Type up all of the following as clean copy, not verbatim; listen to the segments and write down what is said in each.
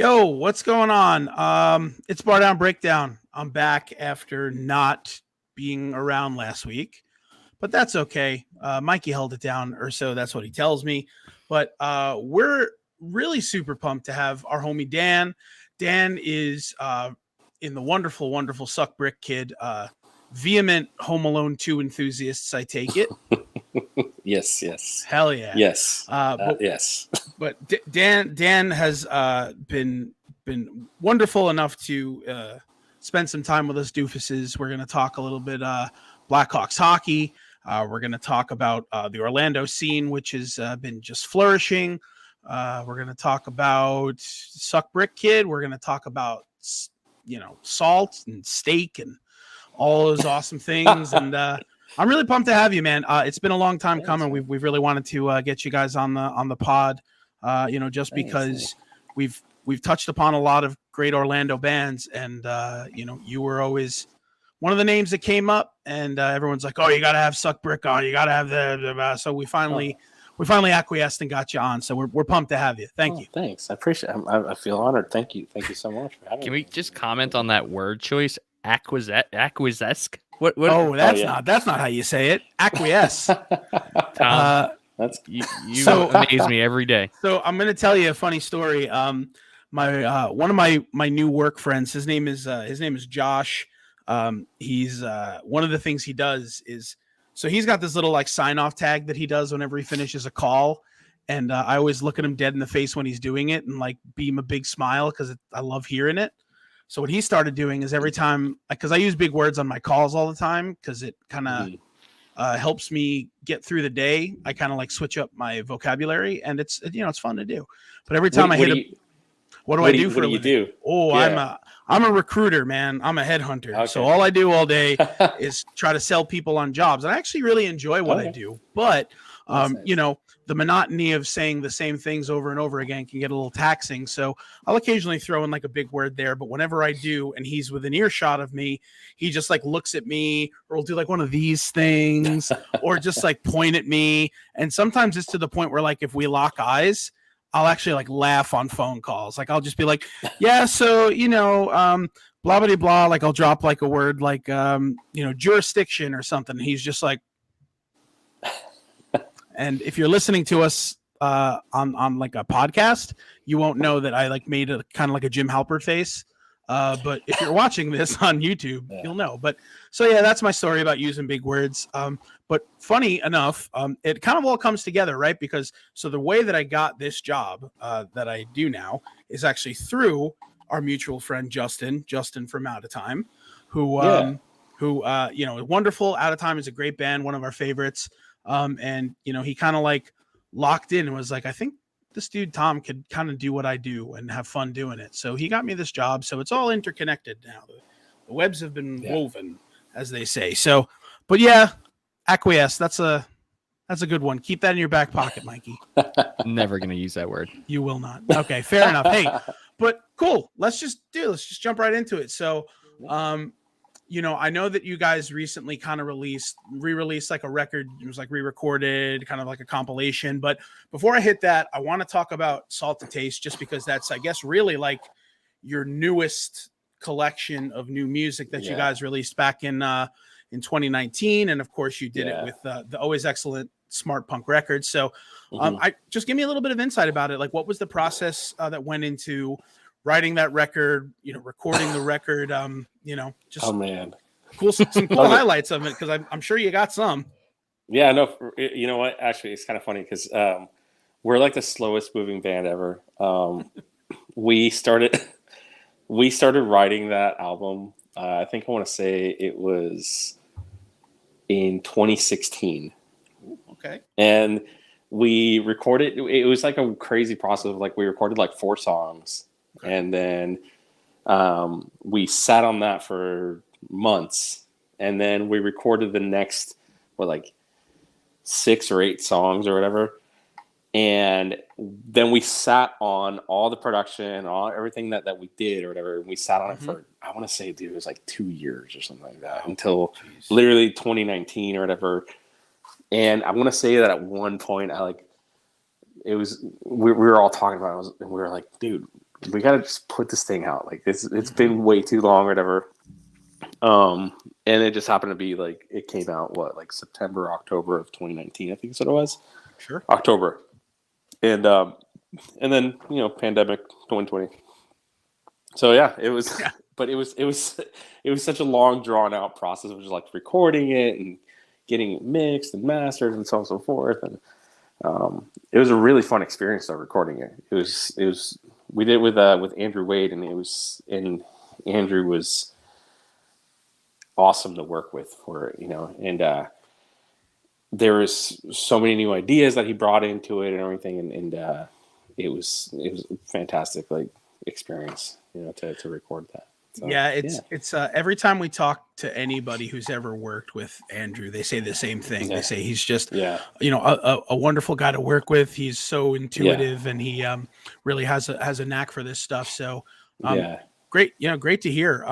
Yo, what's going on? It's Bar Down Breakdown. I'm back after not being around last week, but that's okay. Mikey held it down, or so that's what he tells me. But we're really super pumped to have our homie Dan. Dan is in the wonderful, wonderful Suck Brick Kid. Vehement Home Alone 2 enthusiasts, I take it. Yes. Hell yeah. Yes. Yes. But Dan has been wonderful enough to spend some time with us doofuses. We're going to talk a little bit Blackhawks hockey. We're going to talk about the Orlando scene, which has been just flourishing. We're going to talk about Suck Brick Kid. We're going to talk about, salt and steak and all those awesome things. And I'm really pumped to have you, man. It's been a long time coming. We've really wanted to get you guys on the pod. Because we've touched upon a lot of great Orlando bands, and you were always one of the names that came up, and everyone's like, "Oh, you got to have Suck Brick on. You got to have the." So we finally acquiesced and got you on. So we're pumped to have you. Thank you. Thanks, I appreciate it. I feel honored. Thank you so much for having me. Can we just comment on that word choice? Acquiesce? What? Oh, that's not how you say it. Acquiesce. Tom, you amaze me every day. So I'm going to tell you a funny story. My one of my new work friends, his name is Josh. He's one of the things he does is, so he's got this little like sign off tag that he does whenever he finishes a call. And I always look at him dead in the face when he's doing it and like beam a big smile because I love hearing it. So what he started doing is every time, because I use big words on my calls all the time because it kind of helps me get through the day. I kind of like switch up my vocabulary, and it's fun to do. But every time what do I do for a living? Oh, yeah. I'm a recruiter, man. I'm a headhunter. Okay. So all I do all day is try to sell people on jobs. And I actually really enjoy what I do. But nice. The monotony of saying the same things over and over again can get a little taxing. So I'll occasionally throw in like a big word there. But whenever I do, and he's within earshot of me, he just like looks at me, or will do like one of these things, or just like point at me. And sometimes it's to the point where like if we lock eyes, I'll actually like laugh on phone calls. Like I'll just be like, yeah, so blah blah blah. Like I'll drop like a word like jurisdiction or something. And he's just like. And if you're listening to us on like a podcast, you won't know that I like made a kind of like a Jim Halpert face. But if you're watching this on YouTube, you'll know. But so yeah, that's my story about using big words. But funny enough, it kind of all comes together, right? Because so the way that I got this job that I do now is actually through our mutual friend Justin from Out of Time, who wonderful. Out of Time is a great band, one of our favorites. And he kind of like locked in and was like, I think this dude Tom could kind of do what I do and have fun doing it. So he got me this job. So it's all interconnected now. The webs have been woven, as they say. So, but yeah, acquiesce. That's a good one. Keep that in your back pocket, Mikey. Never gonna use that word. You will not. Okay, fair enough. Hey, but cool. Let's just jump right into it. So, I know that you guys recently kind of re-released like a record. It was like re-recorded, kind of like a compilation. But before I hit that, I want to talk about Salt to Taste, just because that's, I guess, really like your newest collection of new music that you guys released back in 2019. And of course, you did it with the always excellent Smart Punk Records. So I just give me a little bit of insight about it. Like, what was the process that went into writing that record, recording the record, just oh man, some cool highlights of it, because I'm sure you got some. Yeah, no, you know what? Actually, it's kind of funny because we're like the slowest moving band ever. We started writing that album. I think I want to say it was in 2016. Okay. And we recorded. It was like a crazy process of like we recorded like 4 songs. Okay. And then we sat on that for months, and then we recorded the next, 6 or 8 songs or whatever. And then we sat on all the production, everything that we did or whatever. And we sat on it for, I want to say, dude, it was like 2 years or something like that, until literally 2019 or whatever. And I want to say that at one point, we were all talking about it, and we were like, dude, we got to just put this thing out. Like it's been way too long or whatever. And it just happened to be like, it came out like September, October of 2019, I think is what it was. Sure. October. And then, pandemic 2020. So yeah, it was, but it was such a long drawn out process of just like recording it and getting it mixed and mastered and so on and so forth. And it was a really fun experience though, recording it. It was we did it with Andrew Wade, and Andrew was awesome to work with and there was so many new ideas that he brought into it and everything, and it was a fantastic like experience, to record that. So, it's every time we talk to anybody who's ever worked with Andrew, they say the same thing. They say he's just a wonderful guy to work with. He's so intuitive, and he really has a knack for this stuff. So great, great to hear.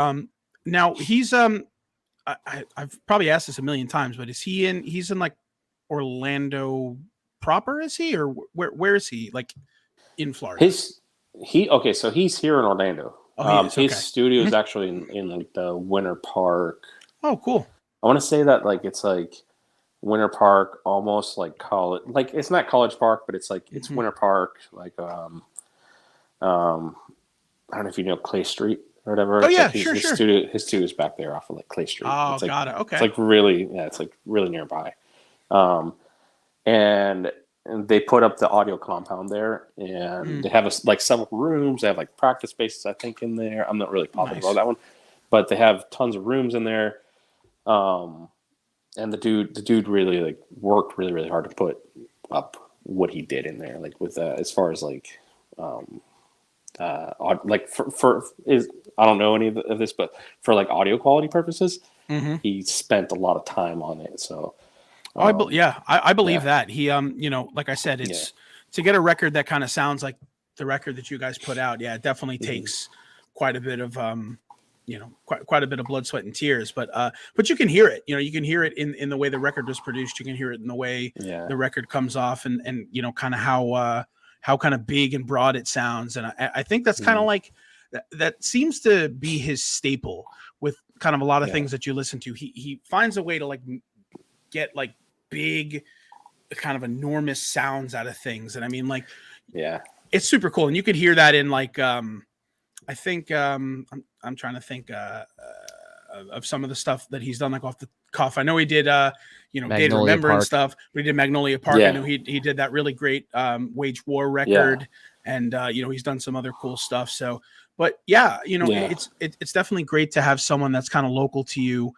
Now he's I've probably asked this a million times, but he's in like Orlando proper, is he, or where is he, like in Florida? So he's here in Orlando. His studio is actually in like the Winter Park. Oh, cool. I want to say that like it's like Winter Park, almost like college. Like it's not College Park, but it's like it's Winter Park. Like I don't know if you know Clay Street or whatever. Oh yeah, like sure. His studio's back there off of like Clay Street. Oh, it's like, got it. Okay. It's like really nearby. And they put up the audio compound there, and they have like several rooms. They have like practice spaces, I think, in there. I'm not really positive about that one, but they have tons of rooms in there. And the dude really like worked really, really hard to put up what he did in there, like with as far as like like for I don't know any of this, but for like audio quality purposes, he spent a lot of time on it. So. I believe that he, like I said, it's to get a record that kind of sounds like the record that you guys put out. Yeah, it definitely takes quite a bit of, quite a bit of blood, sweat, and tears. But you can hear it. You can hear it in the way the record was produced. You can hear it in the way the record comes off, and kind of how kind of big and broad it sounds. And I think that's kind of like that seems to be his staple with kind of a lot of things that you listen to. He finds a way to like get like big, kind of enormous sounds out of things, and I mean, like, it's super cool. And you could hear that in like, I think I'm trying to think of some of the stuff that he's done, like off the cuff. I know he did, Day to Remember Park and stuff, but he did Magnolia Park. I know he did that really great Wage War record, and he's done some other cool stuff. So, but it's definitely great to have someone that's kind of local to you.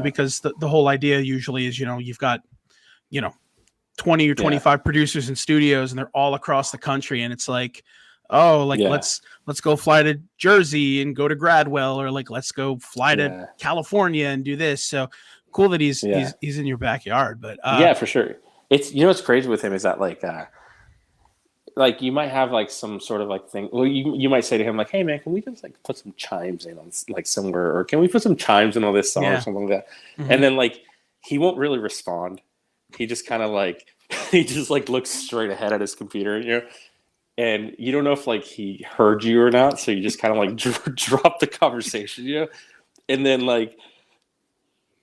Because the whole idea usually is, you've got, 20 or 25 producers in studios, and they're all across the country. And it's like, let's go fly to Jersey and go to Gradwell, or like, let's go fly to California and do this. So cool that he's in your backyard, but for sure. It's, what's crazy with him is that like you might have like some sort of like thing. Well, you might say to him like, "Hey man, can we just like put some chimes in on like somewhere, or can we put some chimes in on this song or something like that?" And then like he won't really respond. He just kind of like looks straight ahead at his computer, and you don't know if like he heard you or not. So you just kind of like drop the conversation, and then like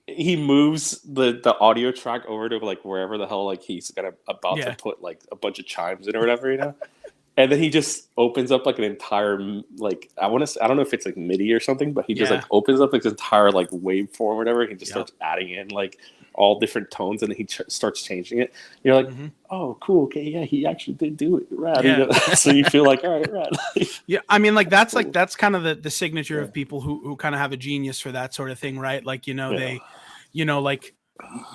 he moves the audio track over to like wherever the hell like he's about to put like a bunch of chimes in or whatever, and then he just opens up like an entire like I don't know if it's like MIDI or something, but he just like opens up like this entire like waveform or whatever. He just starts adding in like all different tones, and then he starts changing it. You're like, oh, cool, okay, yeah, he actually did do it, rad. So you feel like, all right, rad. I mean, like that's kind of the signature of people who kind of have a genius for that sort of thing, right? Like they, like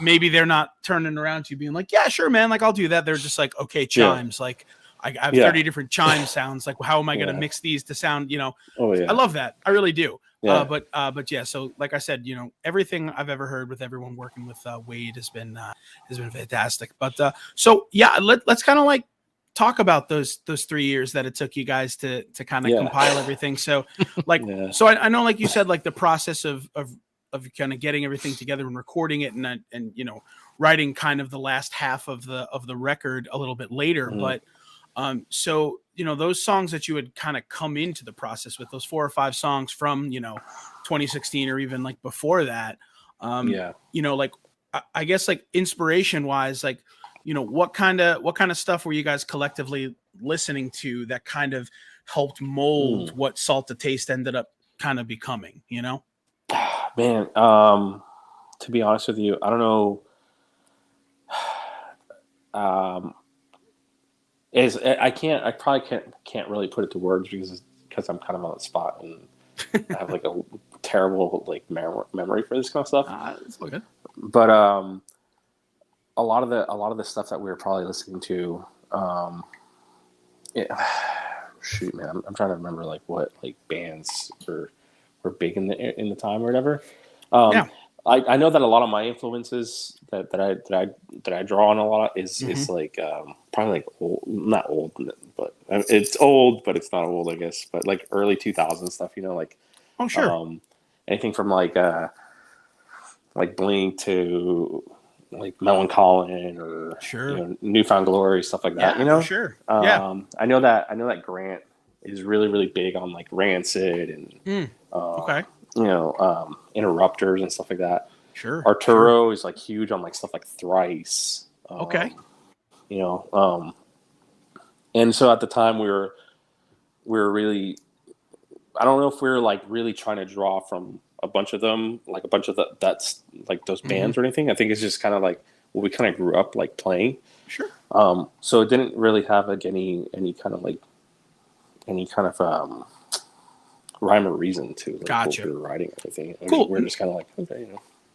maybe they're not turning around to you being like, yeah, sure, man, like I'll do that. They're just like, okay, chimes, like I have 30 different chime sounds. Like, how am I going to mix these to sound? I love that. I really do. But so like I said, everything I've ever heard with everyone working with Wade has been fantastic. But let's kind of like talk about those 3 years that it took you guys to kind of compile everything. So like, so I know, like you said, like the process of kind of getting everything together and recording it and writing kind of the last half of the record a little bit later. But So, those songs that you would kind of come into the process with, those 4 or 5 songs from, 2016 or even like before that, like, I guess like inspiration wise, like, what kind of stuff were you guys collectively listening to that kind of helped mold what Salt to Taste ended up kind of becoming, Man, to be honest with you, I don't know. I probably can't really put it to words because I'm kind of on the spot and I have like a terrible like memory for this kind of stuff. It's all good. But a lot of the stuff that we were probably listening to, shoot, man, I'm trying to remember like what like bands were big in the time or whatever. I know that a lot of my influences that I draw on a lot is like probably like old, not old, but it's old, but it's not old, I guess. But like early 2000s stuff, like anything from like Blink to like Melancholy or Newfound Glory, stuff like that. I know that Grant is really really big on like Rancid and Interrupters and stuff like that. Arturo is like huge on like stuff like Thrice. And so at the time we were really, I don't know if we were like really trying to draw from a bunch of them, like a bunch of that's like those bands or anything. I think it's just kind of like what we kind of grew up like playing. So it didn't really have like any kind of rhyme or reason to like what we were writing everything. Cool. We're just kind of like, okay,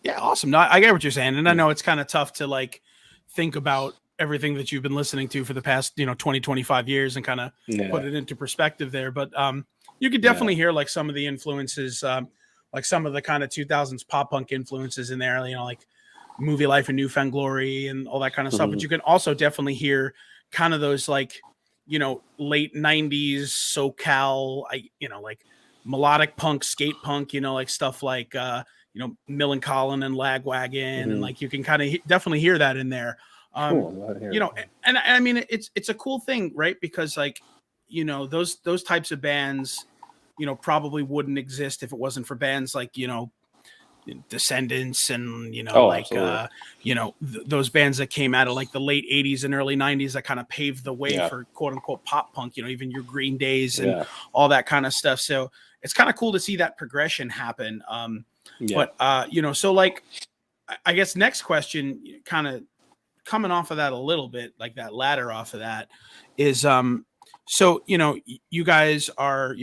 Yeah, awesome. No, I get what you're saying, and I know it's kind of tough to like think about everything that you've been listening to for the past 20 25 years and kind of put it into perspective there. But you could definitely hear like some of the influences, like some of the kind of 2000s pop punk influences in there, like Movie Life and Newfound Glory and all that kind of stuff. But you can also definitely hear kind of those like late 90s SoCal, like melodic punk, skate punk, like stuff like Millencolin and Lagwagon, and like you can kind of definitely hear that in there. And I mean it's a cool thing, right? Because like those types of bands probably wouldn't exist if it wasn't for bands like Descendants and those bands that came out of like the late 80s and early 90s that kind of paved the way for quote unquote pop punk, even your Green Days and all that kind of stuff. So it's kind of cool to see that progression happen. But so like I guess next question, kind of coming off of that a little bit, like that ladder off of that is so you guys are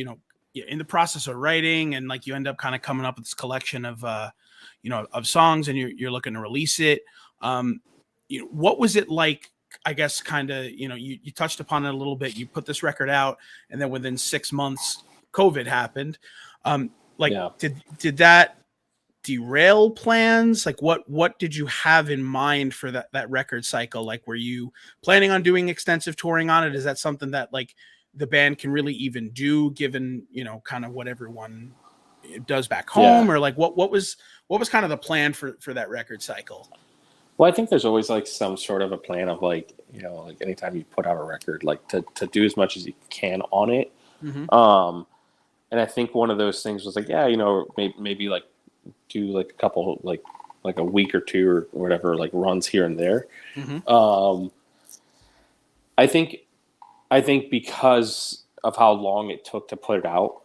in the process of writing, and like you end up kind of coming up with this collection of of songs, and you're looking to release it. What was it like? I guess kind of you touched upon it a little bit. You put this record out, and then within 6 months, COVID happened. Did that derail plans? Like what did you have in mind for that record cycle? Like, were you planning on doing extensive touring on it? Is that something that like the band can really even do given kind of what everyone does back home? Or like what was kind of the plan for that record cycle? Well, I think there's always like some sort of a plan of like like anytime you put out a record, like to do as much as you can on it. And I think one of those things was like maybe like do like a couple like a week or two or whatever, like runs here and there. I think because of how long it took to put it out,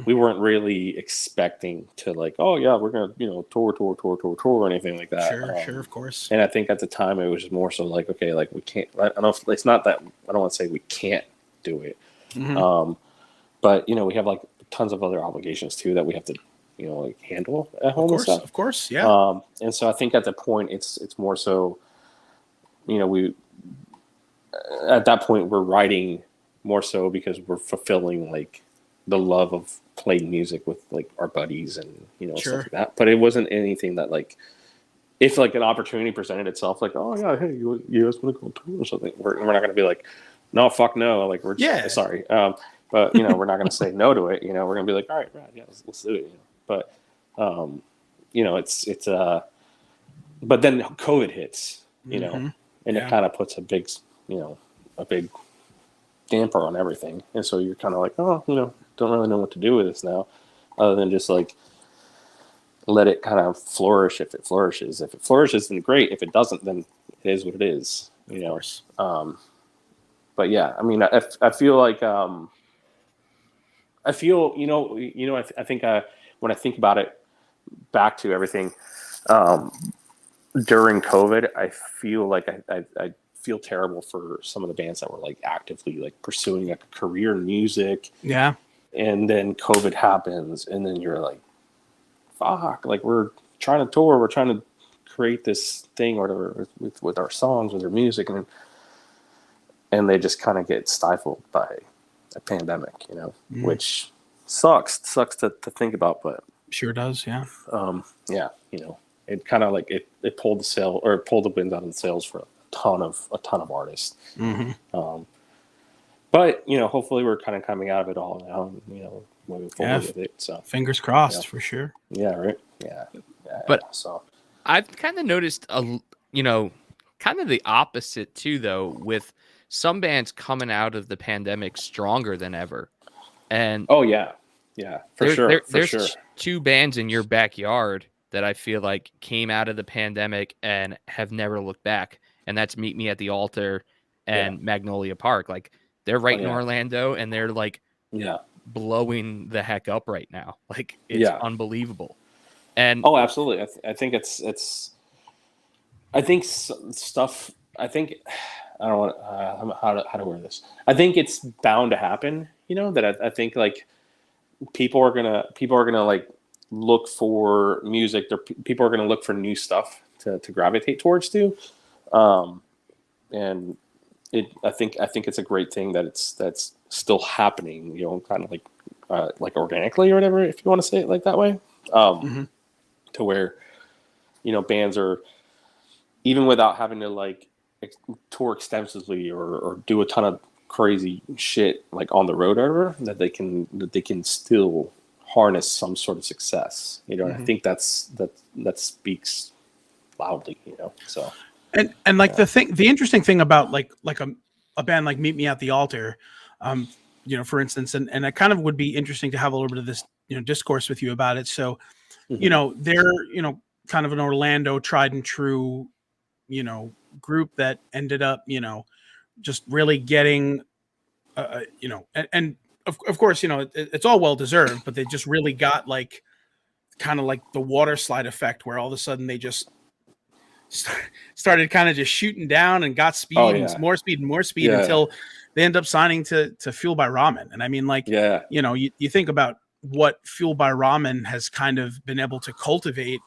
we weren't really expecting to like, oh yeah, we're gonna tour or anything like that. Sure, of course. And I think at the time it was more so like, okay, like we can't. I don't know if it's not that I don't want to say we can't do it, but we have like tons of other obligations too that we have to like handle at home and stuff. Of course, yeah. And so I think at the point it's more so, we at that point we're writing more so because we're fulfilling like the love of playing music with like our buddies and stuff like that. But it wasn't anything that like if like an opportunity presented itself, like, oh yeah, hey, you guys want to go tour or something? We're not going to be like, no, fuck no, like we're just, sorry. But we're not going to say no to it. We're going to be like, all right, right, yeah, let's do it. But it's but then COVID hits, and it kind of puts a big damper on everything. And so you're kind of like, oh, don't really know what to do with this now, other than just like let it kind of flourish if it flourishes. If it flourishes, then great. If it doesn't, then it is what it is. Of course. But yeah, I mean, I feel like I feel I think when I think about it, back to everything during COVID, I feel like I feel terrible for some of the bands that were like actively like pursuing like a career in music. Yeah. And then COVID happens, and then you're like, fuck, like we're trying to tour, we're trying to create this thing or whatever with our songs, with our music, and they just kind of get stifled by a pandemic, which sucks to think about, but sure does. Yeah. Yeah, it kind of like it pulled the wind out of the sails for a ton of artists. Mm-hmm. But hopefully we're kind of coming out of it all now, and, moving forward with it. So fingers crossed for sure. Yeah, right. Yeah. But so I've kind of noticed kind of the opposite too, though, with some bands coming out of the pandemic stronger than ever. And oh yeah, for sure. There's two bands in your backyard that I feel like came out of the pandemic and have never looked back, and that's Meet Me at the Altar and Magnolia Park. Like they're right in Orlando, and they're like blowing the heck up right now. Like it's unbelievable. And oh, absolutely. I think it's. I think stuff. I think I don't want how to word this. I think it's bound to happen. That I think like people are gonna like look for music. People are gonna look for new stuff to gravitate towards too. And I think it's a great thing that's still happening. Kind of like organically or whatever, if you want to say it like that way. To where bands are, even without having to like tour extensively or do a ton of crazy shit like on the road or whatever, that they can still harness some sort of success. And I think that speaks loudly. So and like the interesting thing about like a band like Meet Me at the Altar, for instance, and it kind of would be interesting to have a little bit of this discourse with you about it. So they're kind of an Orlando tried and true group that ended up just really getting and of course it's all well deserved, but they just really got like kind of like the water slide effect, where all of a sudden they just started kind of just shooting down and got speed and more speed until they end up signing to Fuel by Ramen. And I mean, like you think about what Fuel by Ramen has kind of been able to cultivate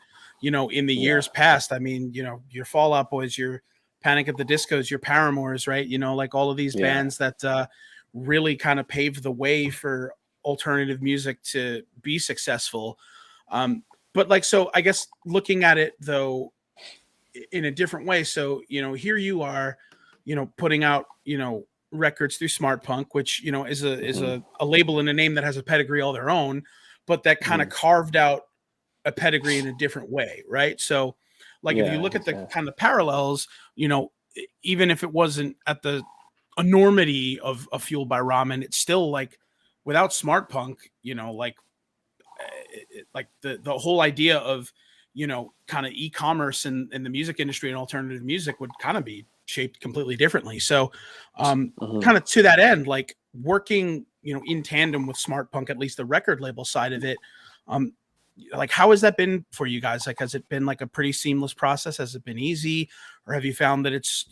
in the years past. I mean, your Fall Out Boys, your Panic at the Discos, your Paramours, right? Like all of these bands that really kind of paved the way for alternative music to be successful. But like, so I guess looking at it though in a different way. So, here you are, putting out, records through Smart Punk, which, is a label and a name that has a pedigree all their own, but that kind of carved out a pedigree in a different way. Right. So like, if you look at the kind of parallels, even if it wasn't at the enormity of Fueled by Ramen, it's still like without Smart Punk, like the whole idea of, kind of e-commerce and the music industry and alternative music would kind of be shaped completely differently. So kind of to that end, like working, in tandem with Smart Punk, at least the record label side of it, like how has that been for you guys? Like, has it been like a pretty seamless process? Has it been easy, or have you found that it's,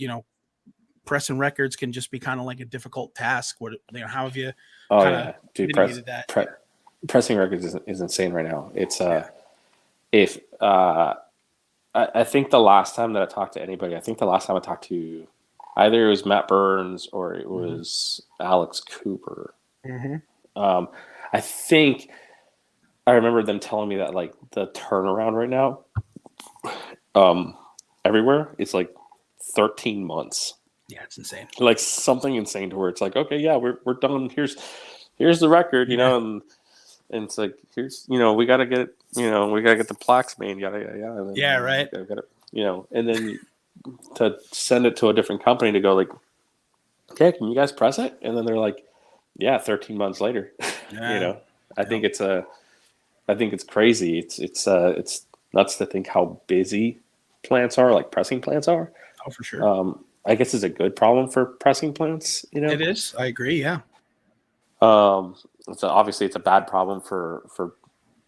pressing records can just be kind of like a difficult task? What, how have you mitigated that? Pressing records is insane right now. It's I think the last time that I talked to anybody, I talked to either it was Matt Burns or it was Alex Cooper. I think I remember them telling me that like the turnaround right now, everywhere, it's like 13 months. Yeah, it's insane. Like something insane to where it's like, okay, yeah, we're done. Here's the record, and it's like, here's, we got to get it, we got to get the plaques made, yada, yada, yada. Yeah, right. Gotta, and then to send it to a different company to go like, "Okay, can you guys press it?" And then they're like, "Yeah." 13 months later, I think it's crazy. It's nuts to think how busy plants are, like pressing plants are. Oh, for sure. I guess it's a good problem for pressing plants. It is. I agree. Yeah. Obviously it's a bad problem for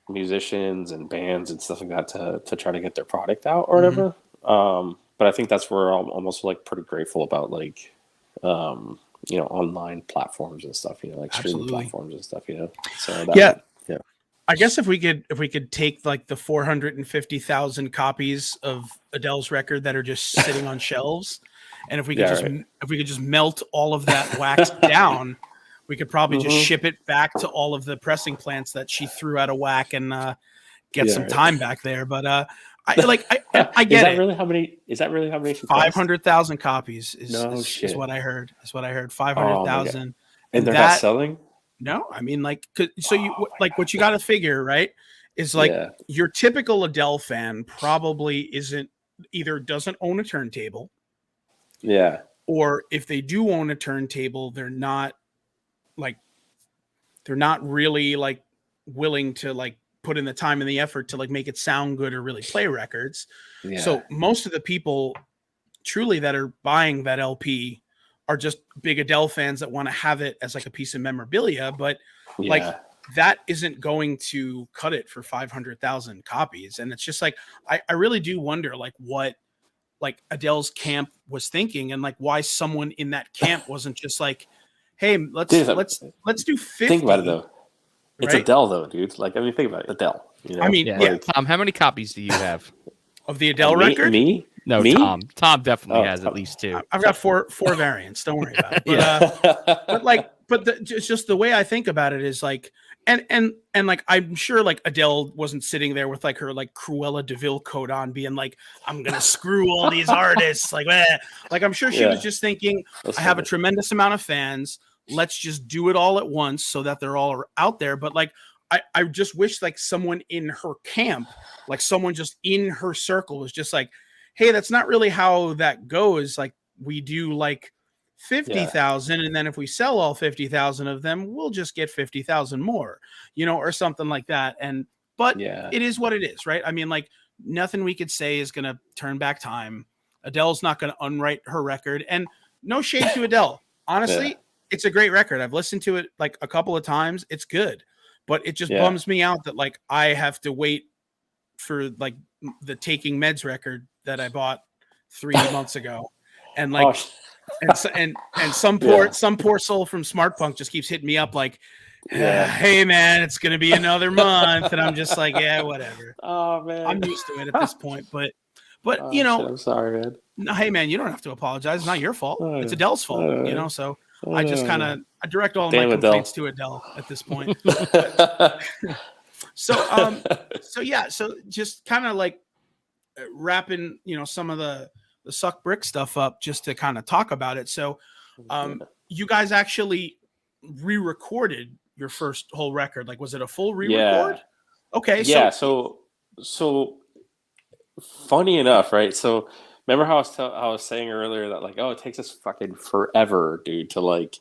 musicians and bands and stuff like that to try to get their product out or whatever. But I think that's where I'm almost like pretty grateful about like online platforms and stuff, like streaming platforms and stuff, So yeah. I guess if we could take like the 450,000 copies of Adele's record that are just sitting on shelves, and if we could just melt all of that wax down, we could probably just ship it back to all of the pressing plants that she threw out of whack and get some time back there. But I get is that it. Really how many? Is that really how many? 500,000 copies is what I heard. 500,000. And they're not selling. No, I mean, like, so you like what you got to figure, right? Is like your typical Adele fan probably doesn't own a turntable. Yeah. Or if they do own a turntable, they're not really like willing to like put in the time and the effort to like make it sound good or really play records. Yeah. So most of the people truly that are buying that LP are just big Adele fans that want to have it as like a piece of memorabilia, but like that isn't going to cut it for 500,000 copies. And it's just like, I really do wonder like what like Adele's camp was thinking and like why someone in that camp wasn't just like, hey, let's do 50. Think about it though. It's Adele though, dude. Like, I mean, think about it. Adele. I mean, Tom, how many copies do you have of the Adele record? No, me? Tom definitely has at least 2. I've got four variants. Don't worry about it. But it's just the way I think about it is like, and like I'm sure like Adele wasn't sitting there with like her like Cruella de Vil coat on, being like, I'm gonna screw all these artists. Like I'm sure she was just thinking, I have a tremendous amount of fans. Let's just do it all at once so that they're all out there. But like, I just wish like someone in her camp, like someone just in her circle was just like, hey, that's not really how that goes. Like we do like 50,000. And then if we sell all 50,000 of them, we'll just get 50,000 more, or something like that. But it is what it is. Right. I mean, like nothing we could say is going to turn back time. Adele's not going to unwrite her record, and no shade to Adele. Honestly, it's a great record. I've listened to it like a couple of times. It's good, but it just bums me out that like I have to wait for like the Taking Meds record that I bought 3 months ago, and like, and some poor soul from Smart Punk just keeps hitting me up like, hey man, it's gonna be another month, and I'm just like, yeah, whatever. Oh man, I'm used to it at this point, but shit, I'm sorry, man. No, hey man, you don't have to apologize. It's not your fault. It's Adele's fault, So I just kind of direct all of my complaints to Adele at this point. So just kind of like wrapping, some of the Suck Brick stuff up just to kind of talk about it. So you guys actually re-recorded your first whole record. Like, was it a full re-record? Okay. Yeah. So funny enough, right? So remember how I was saying earlier that like, it takes us fucking forever, dude, to like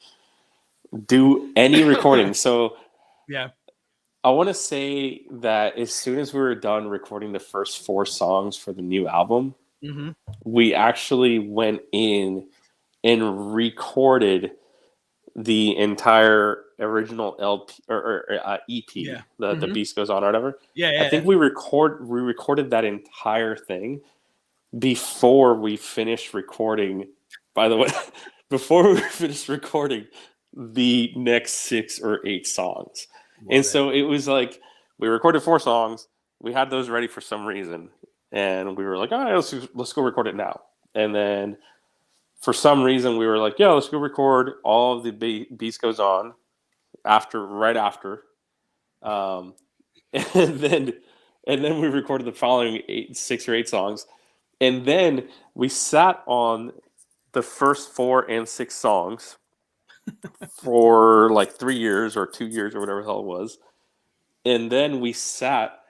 do any recording. So I want to say that as soon as we were done recording the first 4 songs for the new album, we actually went in and recorded the entire original LP or EP, the Beast Goes On or whatever. I think we recorded that entire thing before we finished recording. By the way, before we finished recording the next 6 or 8 songs. And so it was like we recorded 4 songs. We had those ready for some reason, and we were like, all right, let's go record it now. And then for some reason we were like, let's go record all of the Beast Goes On right after. And then we recorded the following 6 or 8 songs. And then we sat on the first 4 and 6 songs for like 3 years or 2 years or whatever the hell it was. And then we sat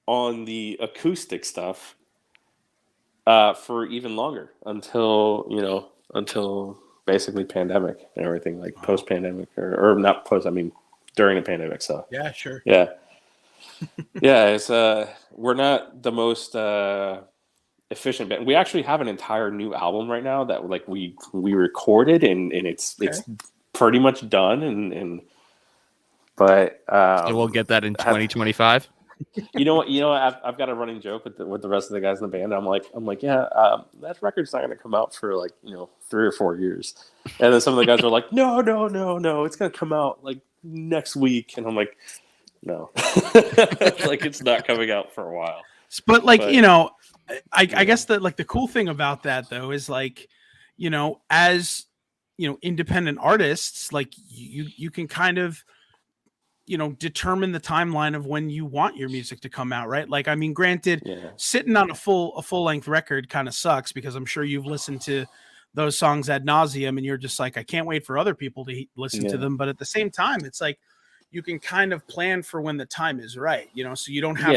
on the acoustic stuff for even longer until basically pandemic and everything, like post pandemic or not post. I mean, during the pandemic. So yeah, sure. Yeah. Yeah. It's we're not the most efficient band. We actually have an entire new album right now that like we recorded and it's pretty much done but So we'll get that in 2025. You know what? I've got a running joke with the rest of the guys in the band. I'm like, yeah, that record's not going to come out for like 3 or 4 years. And then some of the guys are like, no, it's going to come out like next week. And I'm like, no, like it's not coming out for a while. But I guess that like the cool thing about that though is like, as independent artists, like you can kind of determine the timeline of when you want your music to come out, right? Like, I mean, granted, sitting on a full length record kind of sucks because I'm sure you've listened to those songs ad nauseum and you're just like, I can't wait for other people to listen to them. But at the same time, it's like you can kind of plan for when the time is right, so you don't have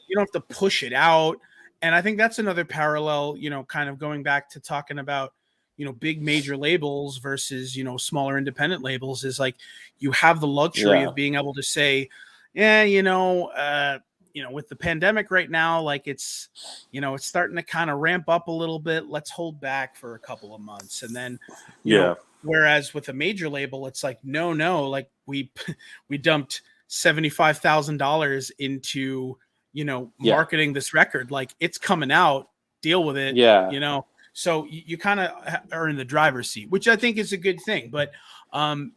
you don't have to push it out. And I think that's another parallel, kind of going back to talking about big major labels versus, smaller independent labels is like you have the luxury of being able to say, with the pandemic right now, like it's starting to kind of ramp up a little bit. Let's hold back for a couple of months. And then, whereas with a major label, it's like, no, like we dumped $75,000 into, marketing this record. Like it's coming out, deal with it. So you kind of are in the driver's seat, which I think is a good thing. But having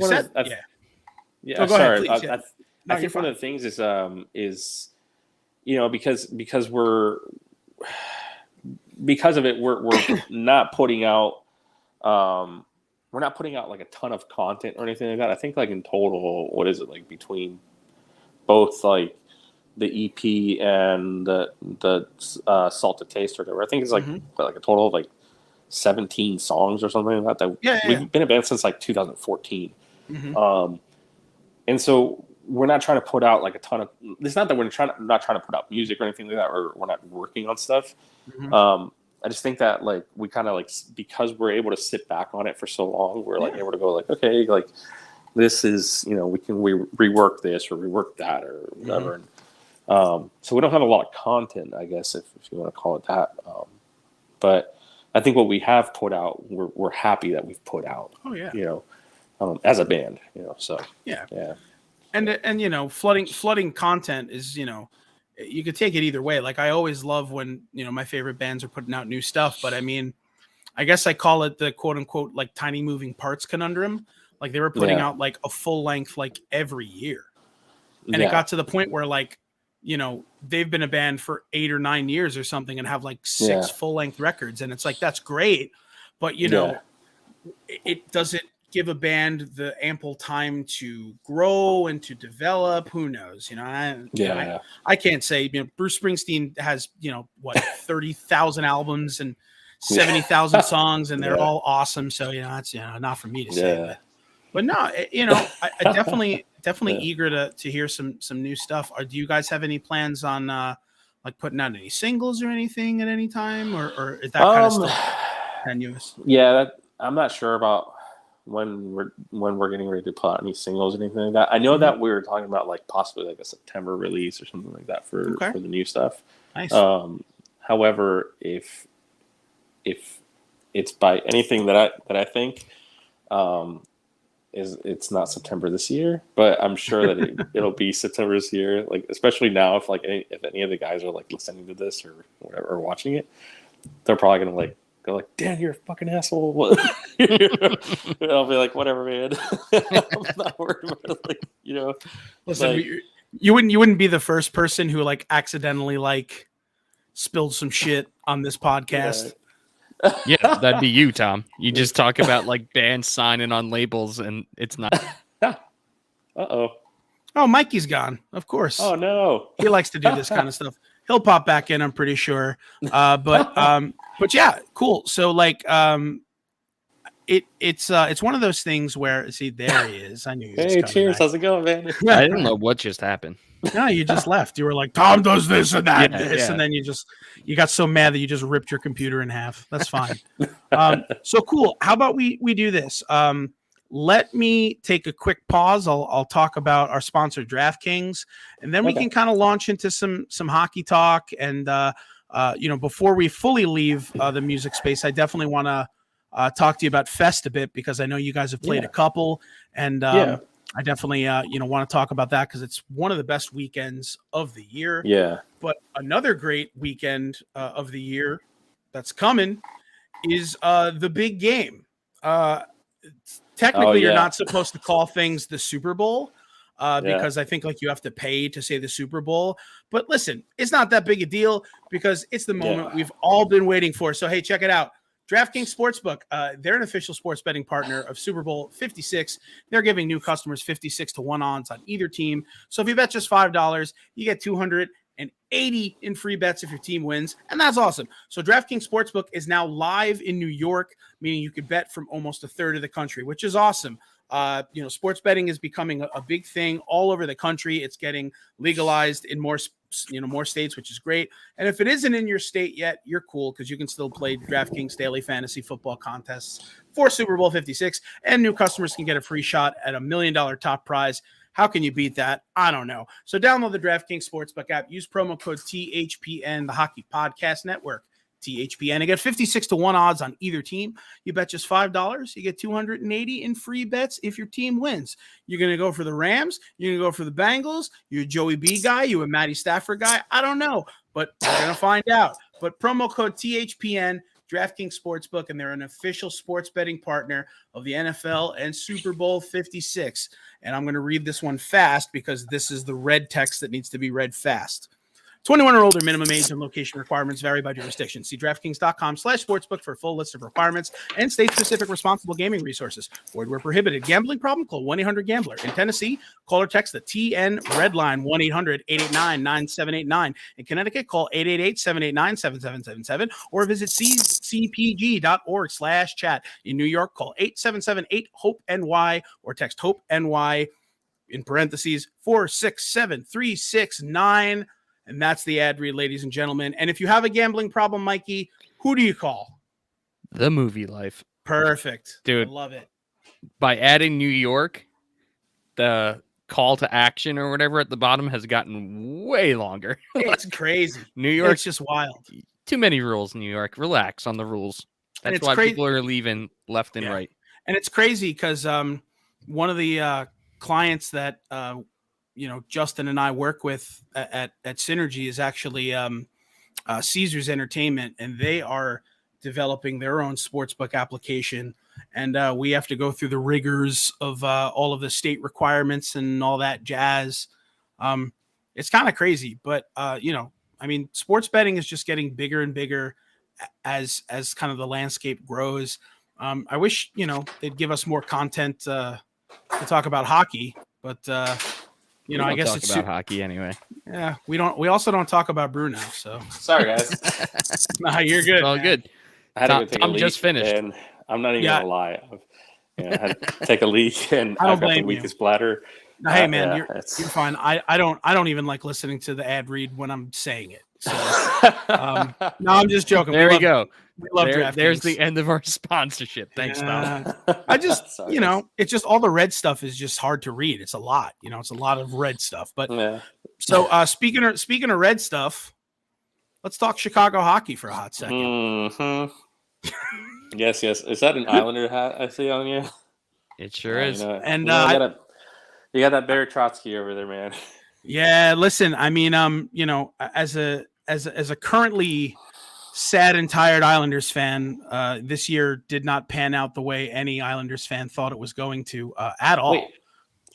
said, I think one of the things is because of it, we're not putting out like a ton of content or anything like that. I think like in total, what is it like between both like the EP and the Salted Taste or whatever. I think it's like a total of like 17 songs or something like that. We've been a band since like 2014. And so we're not trying to put out like a ton of. It's not that we're not trying to put out music or anything like that, or we're not working on stuff. I just think that like we kind of like because we're able to sit back on it for so long, we're like able to go like, okay, like this is we rework this or rework that or whatever. And, so we don't have a lot of content, I guess, if you want to call it that. But I think what we have put out, we're happy that we've put out. Oh yeah. As a band, So yeah. And flooding content is you could take it either way. Like I always love when my favorite bands are putting out new stuff, but I mean, I guess I call it the quote unquote like tiny moving parts conundrum. Like they were putting out like a full length like every year, and it got to the point where like. They've been a band for 8 or 9 years or something and have like 6 full-length records. And it's like, that's great. But, it doesn't give a band the ample time to grow and to develop. Who knows? I can't say, Bruce Springsteen has, 30,000 albums and 70,000 songs and they're all awesome. So, it's, not for me to say, but no, I definitely eager to hear some new stuff. Do you guys have any plans on like putting out any singles or anything at any time, or is that kind of still tenuous? Yeah, I'm not sure about when we're getting ready to put out any singles or anything like that. I know that we were talking about like possibly like a September release or something like that for the new stuff. Nice. However, if it's by anything that I think. It's not September this year, but I'm sure that it'll be September this year. Like especially now, if any of the guys are like listening to this or whatever or watching it, they're probably gonna like go like, "Dan, you're a fucking asshole." And I'll be like, "Whatever, man." I'm not worried about it. Like Listen, like, you wouldn't be the first person who like accidentally like spilled some shit on this podcast. Yeah, that'd be you, Tom. You just talk about like bands signing on labels, and it's not. Oh, Mikey's gone. Of course. Oh no, he likes to do this kind of stuff. He'll pop back in, I'm pretty sure. But yeah, cool. So like, it's one of those things where see there he is. I knew he was Hey, coming cheers. back. How's it going, man? I didn't know what just happened. No, you just left. You were like, Tom does this and that, and Yeah, this, yeah. and then you got so mad that you just ripped your computer in half. That's fine. So cool. How about we do this? Let me take a quick pause. I'll talk about our sponsor, DraftKings, and then we can kind of launch into some hockey talk. And before we fully leave the music space, I definitely want to talk to you about Fest a bit because I know you guys have played a couple, and I definitely want to talk about that because it's one of the best weekends of the year. Yeah. But another great weekend of the year that's coming is the big game. Technically, you're not supposed to call things the Super Bowl because I think like you have to pay to say the Super Bowl. But listen, it's not that big a deal because it's the moment we've all been waiting for. So, hey, check it out. DraftKings Sportsbook, they're an official sports betting partner of Super Bowl 56. They're giving new customers 56 to 1 odds on either team. So if you bet just $5, you get 280 in free bets if your team wins, and that's awesome. So DraftKings Sportsbook is now live in New York, meaning you could bet from almost a third of the country, which is awesome. Sports betting is becoming a big thing all over the country. It's getting legalized in more states, which is great. And if it isn't in your state yet, you're cool because you can still play DraftKings daily fantasy football contests for Super Bowl 56, and new customers can get a free shot at $1 million top prize. How can you beat that? I don't know. So download the DraftKings Sportsbook app. Use promo code THPN, the Hockey Podcast Network, THPN, and get 56 to 1 odds on either team. You bet just $5, you get 280 in free bets if your team wins. You're going to go for the Rams, you're going to go for the Bengals, you're a Joey B guy, you a Matty Stafford guy, I don't know, but we're going to find out. But promo code THPN, DraftKings Sportsbook, and they're an official sports betting partner of the NFL and Super Bowl 56. And I'm going to read this one fast because this is the red text that needs to be read fast. 21 or older, minimum age and location requirements vary by jurisdiction. See DraftKings.com/sportsbook for a full list of requirements and state-specific responsible gaming resources. Void where prohibited. Gambling problem? Call 1-800-GAMBLER. In Tennessee, call or text the TN Red Line, 1-800-889-9789. In Connecticut, call 888-789-7777 or visit cpg.org/chat. In New York, call 877-8-HOPE-NY or text HOPE-NY in parentheses 467-369. And that's the ad read, ladies and gentlemen. And if you have a gambling problem, Mikey, who do you call? The Movie Life. Perfect. Dude. I love it. By adding New York, the call to action or whatever at the bottom has gotten way longer. It's crazy. New York. It's just wild. Too many rules, New York. Relax on the rules. That's why people are leaving left and right. And it's crazy because one of the clients that Justin and I work with at Synergy is actually Caesars Entertainment, and they are developing their own sportsbook application. And we have to go through the rigors of all of the state requirements and all that jazz. It's kind of crazy, but sports betting is just getting bigger and bigger as kind of the landscape grows. I wish, they'd give us more content to talk about hockey, but I guess it's about hockey anyway. Yeah, we also don't talk about Brew now. So sorry, guys. Nah, you're good. It's all good. I had to go take a leak, just finished, and I'm not even gonna lie. I had to take a leak, and I've got the weakest bladder. No, hey man, you're fine. I don't even like listening to the ad read when I'm saying it. So no, I'm just joking. There we go. We love DraftKings. There's the end of our sponsorship. Thanks, Tom. I just, sorry, it's just all the red stuff is just hard to read. It's a lot, it's a lot of red stuff. But so speaking of red stuff, let's talk Chicago hockey for a hot second. Mm-hmm. Yes. Is that an Islander hat I see on you? It sure is. And you got that Barry Trotsky over there, man. Yeah, listen, I mean, as a currently sad and tired Islanders fan, this year did not pan out the way any Islanders fan thought it was going to at all. Wait,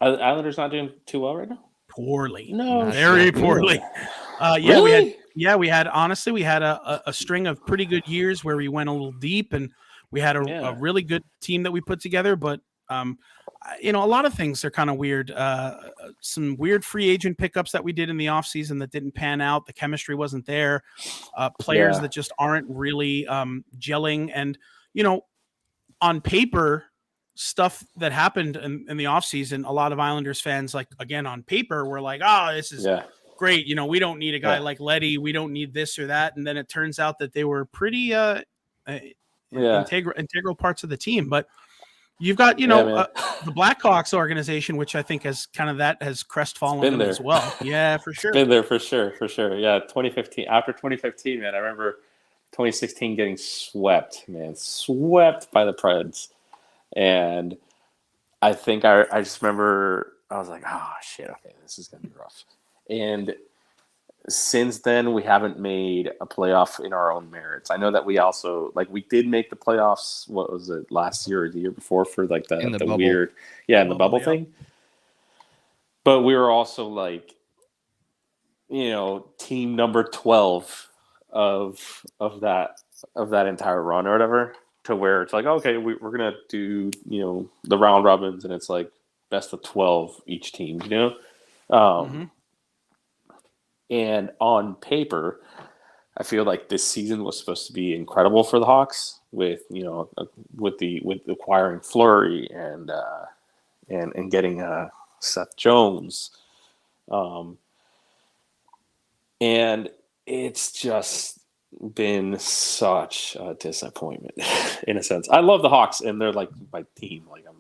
are the Islanders not doing too well right now? Poorly. No, very poorly. Really? We had a string of pretty good years where we went a little deep, and we had a really good team that we put together, but a lot of things are kind of weird. Some weird free agent pickups that we did in the offseason that didn't pan out. The chemistry wasn't there. Players that just aren't really gelling. And, on paper, stuff that happened in the offseason, a lot of Islanders fans, like, again, on paper, were like, oh, this is great. You know, we don't need a guy like Letty. We don't need this or that. And then it turns out that they were pretty integral parts of the team. But you've got, you know, the Blackhawks organization, which I think has crestfallen them as well. Yeah, for sure. It's been there for sure. Yeah, 2015. After 2015, man, I remember 2016 getting swept by the Preds. And I think I just remember I was like, oh, shit, okay, this is going to be rough. And since then, we haven't made a playoff in our own merits. I know that we also, like, we did make the playoffs, what was it, last year or the year before for, like, the weird, in the bubble thing. But we were also, like, you know, team number 12 of that entire run or whatever, to where it's like, okay, we're going to do, you know, the round robins, and it's like best of 12 each team, you know? And on paper, I feel like this season was supposed to be incredible for the Hawks with, you know, with acquiring Fleury and getting Seth Jones. And it's just been such a disappointment in a sense. I love the Hawks, and they're like my team. Like, I'm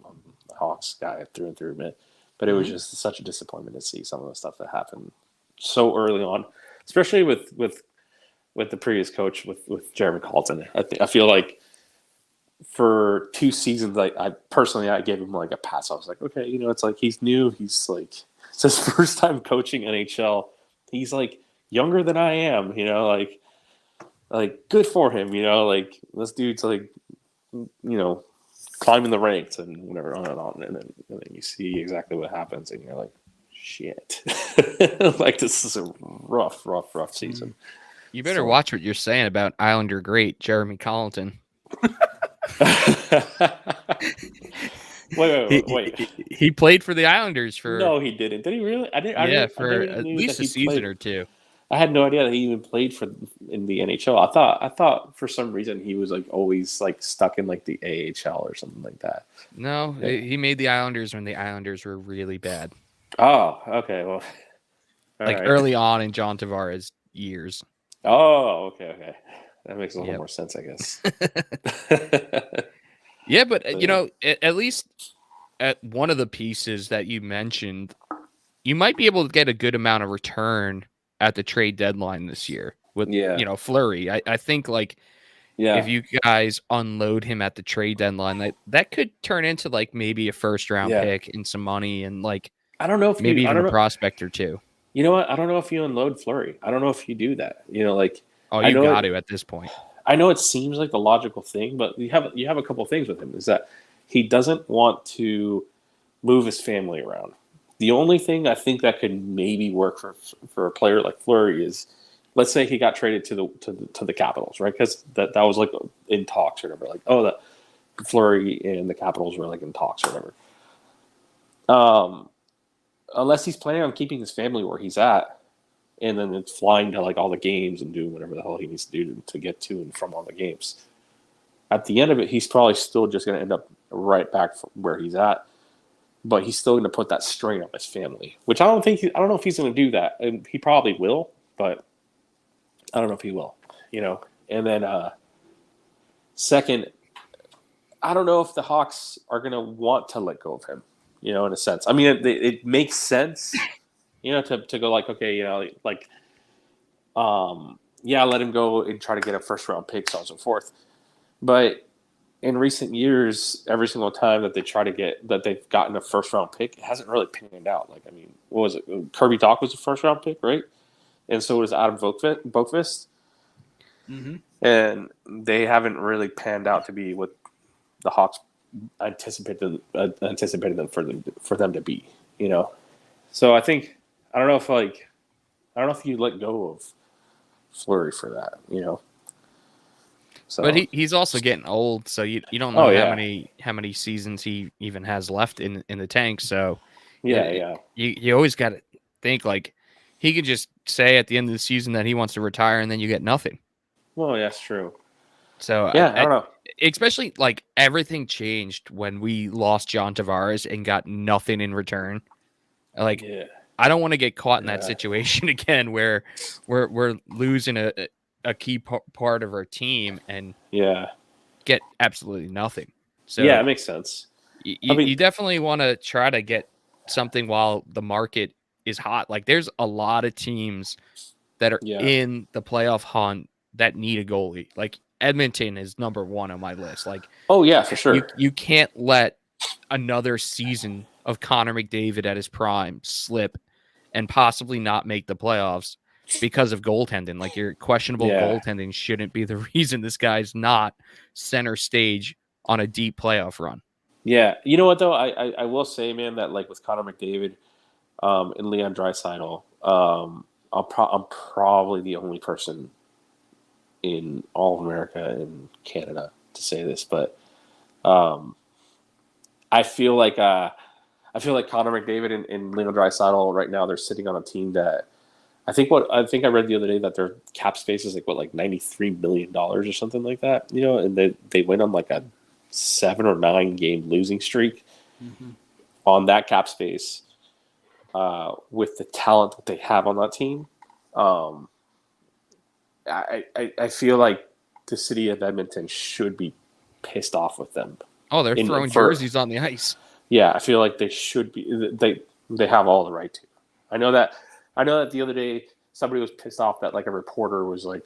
a Hawks guy through and through, man. But it was just such a disappointment to see some of the stuff that happened so early on, especially with the previous coach with Jeremy Colton. I feel like for 2 seasons, I personally gave him like a pass. I was like, okay, you know, it's like he's new. He's like, it's his first time coaching NHL. He's like younger than I am, you know, like good for him, you know, like this dude's like, you know, climbing the ranks and whatever, on and on. And then you see exactly what happens, and you're like, shit. Like, this is a rough season. You better watch what you're saying about Islander great Jeremy Colleton. Wait. He played for the Islanders for. No, he didn't. Did he really? For at least a season or two. I had no idea that he even played in the NHL. I thought for some reason he was like always like stuck in like the AHL or something like that. No, he made the Islanders when the Islanders were really bad. Oh, okay. Well, like early on in John Tavares' years. Oh, okay. That makes a little more sense, I guess. Yeah, but you know, at least at one of the pieces that you mentioned, you might be able to get a good amount of return at the trade deadline this year with, you know, Fleury. I think like, if you guys unload him at the trade deadline, that could turn into like maybe a first round pick and some money, and like, I don't know if maybe even a prospect or two. You know what? I don't know if you unload Fleury. I don't know if you do that. You know, like, you got to at this point. I know it seems like the logical thing, but you have a couple of things with him. Is that he doesn't want to move his family around. The only thing I think that could maybe work for a player like Fleury is, let's say he got traded to the Capitals, right? Because that was like in talks or whatever. Like, oh, that Fleury and the Capitals were like in talks or whatever. Unless he's planning on keeping his family where he's at, and then it's flying to like all the games and doing whatever the hell he needs to do to get to and from all the games. At the end of it, he's probably still just going to end up right back where he's at, but he's still going to put that strain on his family, which I don't know if he's going to do that. And he probably will, but I don't know if he will, you know. And then second, I don't know if the Hawks are going to want to let go of him, you know, in a sense. I mean, it makes sense, you know, to go like, okay, you know, like, let him go and try to get a first round pick, so on and so forth. But in recent years, every single time that they've gotten a first round pick, it hasn't really panned out. Like, I mean, what was it? Kirby Dach was a first round pick, right? And so was Adam Boqvist. Mm-hmm. And they haven't really panned out to be what the Hawks anticipated them for them to be, you know. So I don't know if you let go of Fleury for that, you know. So, but he's also getting old, so you don't know how many seasons he even has left in the tank. So you always got to think like he could just say at the end of the season that he wants to retire, and then you get nothing. Well, that's true. So Yeah, I don't know. Especially like everything changed when we lost John Tavares and got nothing in return. Like, Yeah. I don't want to get caught in that Yeah. situation again where we're losing a key part of our team and get absolutely nothing. So yeah, it makes sense. You definitely want to try to get something while the market is hot. Like, there's a lot of teams that are in the playoff hunt that need a goalie. Like, Edmonton is number one on my list. Like, oh yeah, for sure. You can't let another season of Connor McDavid at his prime slip and possibly not make the playoffs because of goaltending. Like, your questionable goaltending shouldn't be the reason this guy's not center stage on a deep playoff run. Yeah, you know what though, I will say, man, that like with Connor McDavid, and Leon Draisaitl, I'm probably the only person in all of America and Canada to say this, but I feel like Connor McDavid and Leon Draisaitl right now, they're sitting on a team that I think I read the other day that their cap space is like $93 million or something like that, you know, and they went on like a 7 or 9 game losing streak on that cap space, with the talent that they have on that team. I feel like the city of Edmonton should be pissed off with them. Oh, they're throwing jerseys on the ice. Yeah, I feel like they should be. They have all the right to. I know that the other day somebody was pissed off that like a reporter was like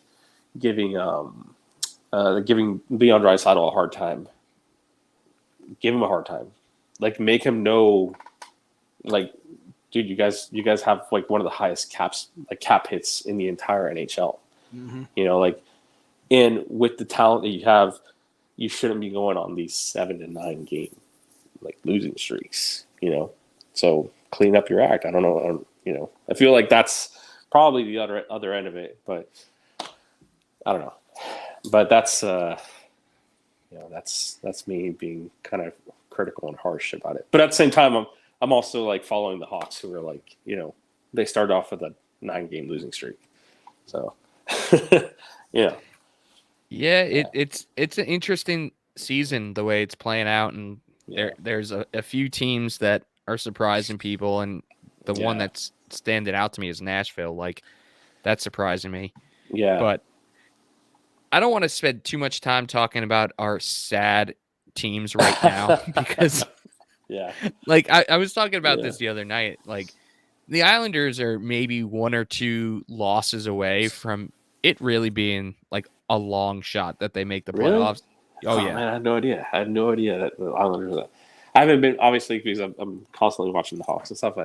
giving Leon Draisaitl a hard time. Give him a hard time. Like, make him know, like, dude, you guys have like one of the highest cap hits in the entire NHL. You know, like, and with the talent that you have, you shouldn't be going on these 7 to 9 game like losing streaks. You know, so clean up your act. I don't know. You know, I feel like that's probably the other end of it, but I don't know. But that's you know, that's me being kind of critical and harsh about it. But at the same time, I'm also like following the Hawks, who are like, you know, they started off with a 9 game losing streak. So, yeah. It's an interesting season the way it's playing out, and there's a few teams that are surprising people, and the one that's standing out to me is Nashville. Like, that's surprising me. Yeah. But I don't want to spend too much time talking about our sad teams right now because like I was talking about this the other night. Like, the Islanders are maybe 1 or 2 losses away from it really being like a long shot that they make the playoffs. Really? Oh yeah, man, I had no idea. I had no idea that the Islanders. I haven't been, obviously, because I'm constantly watching the Hawks and stuff.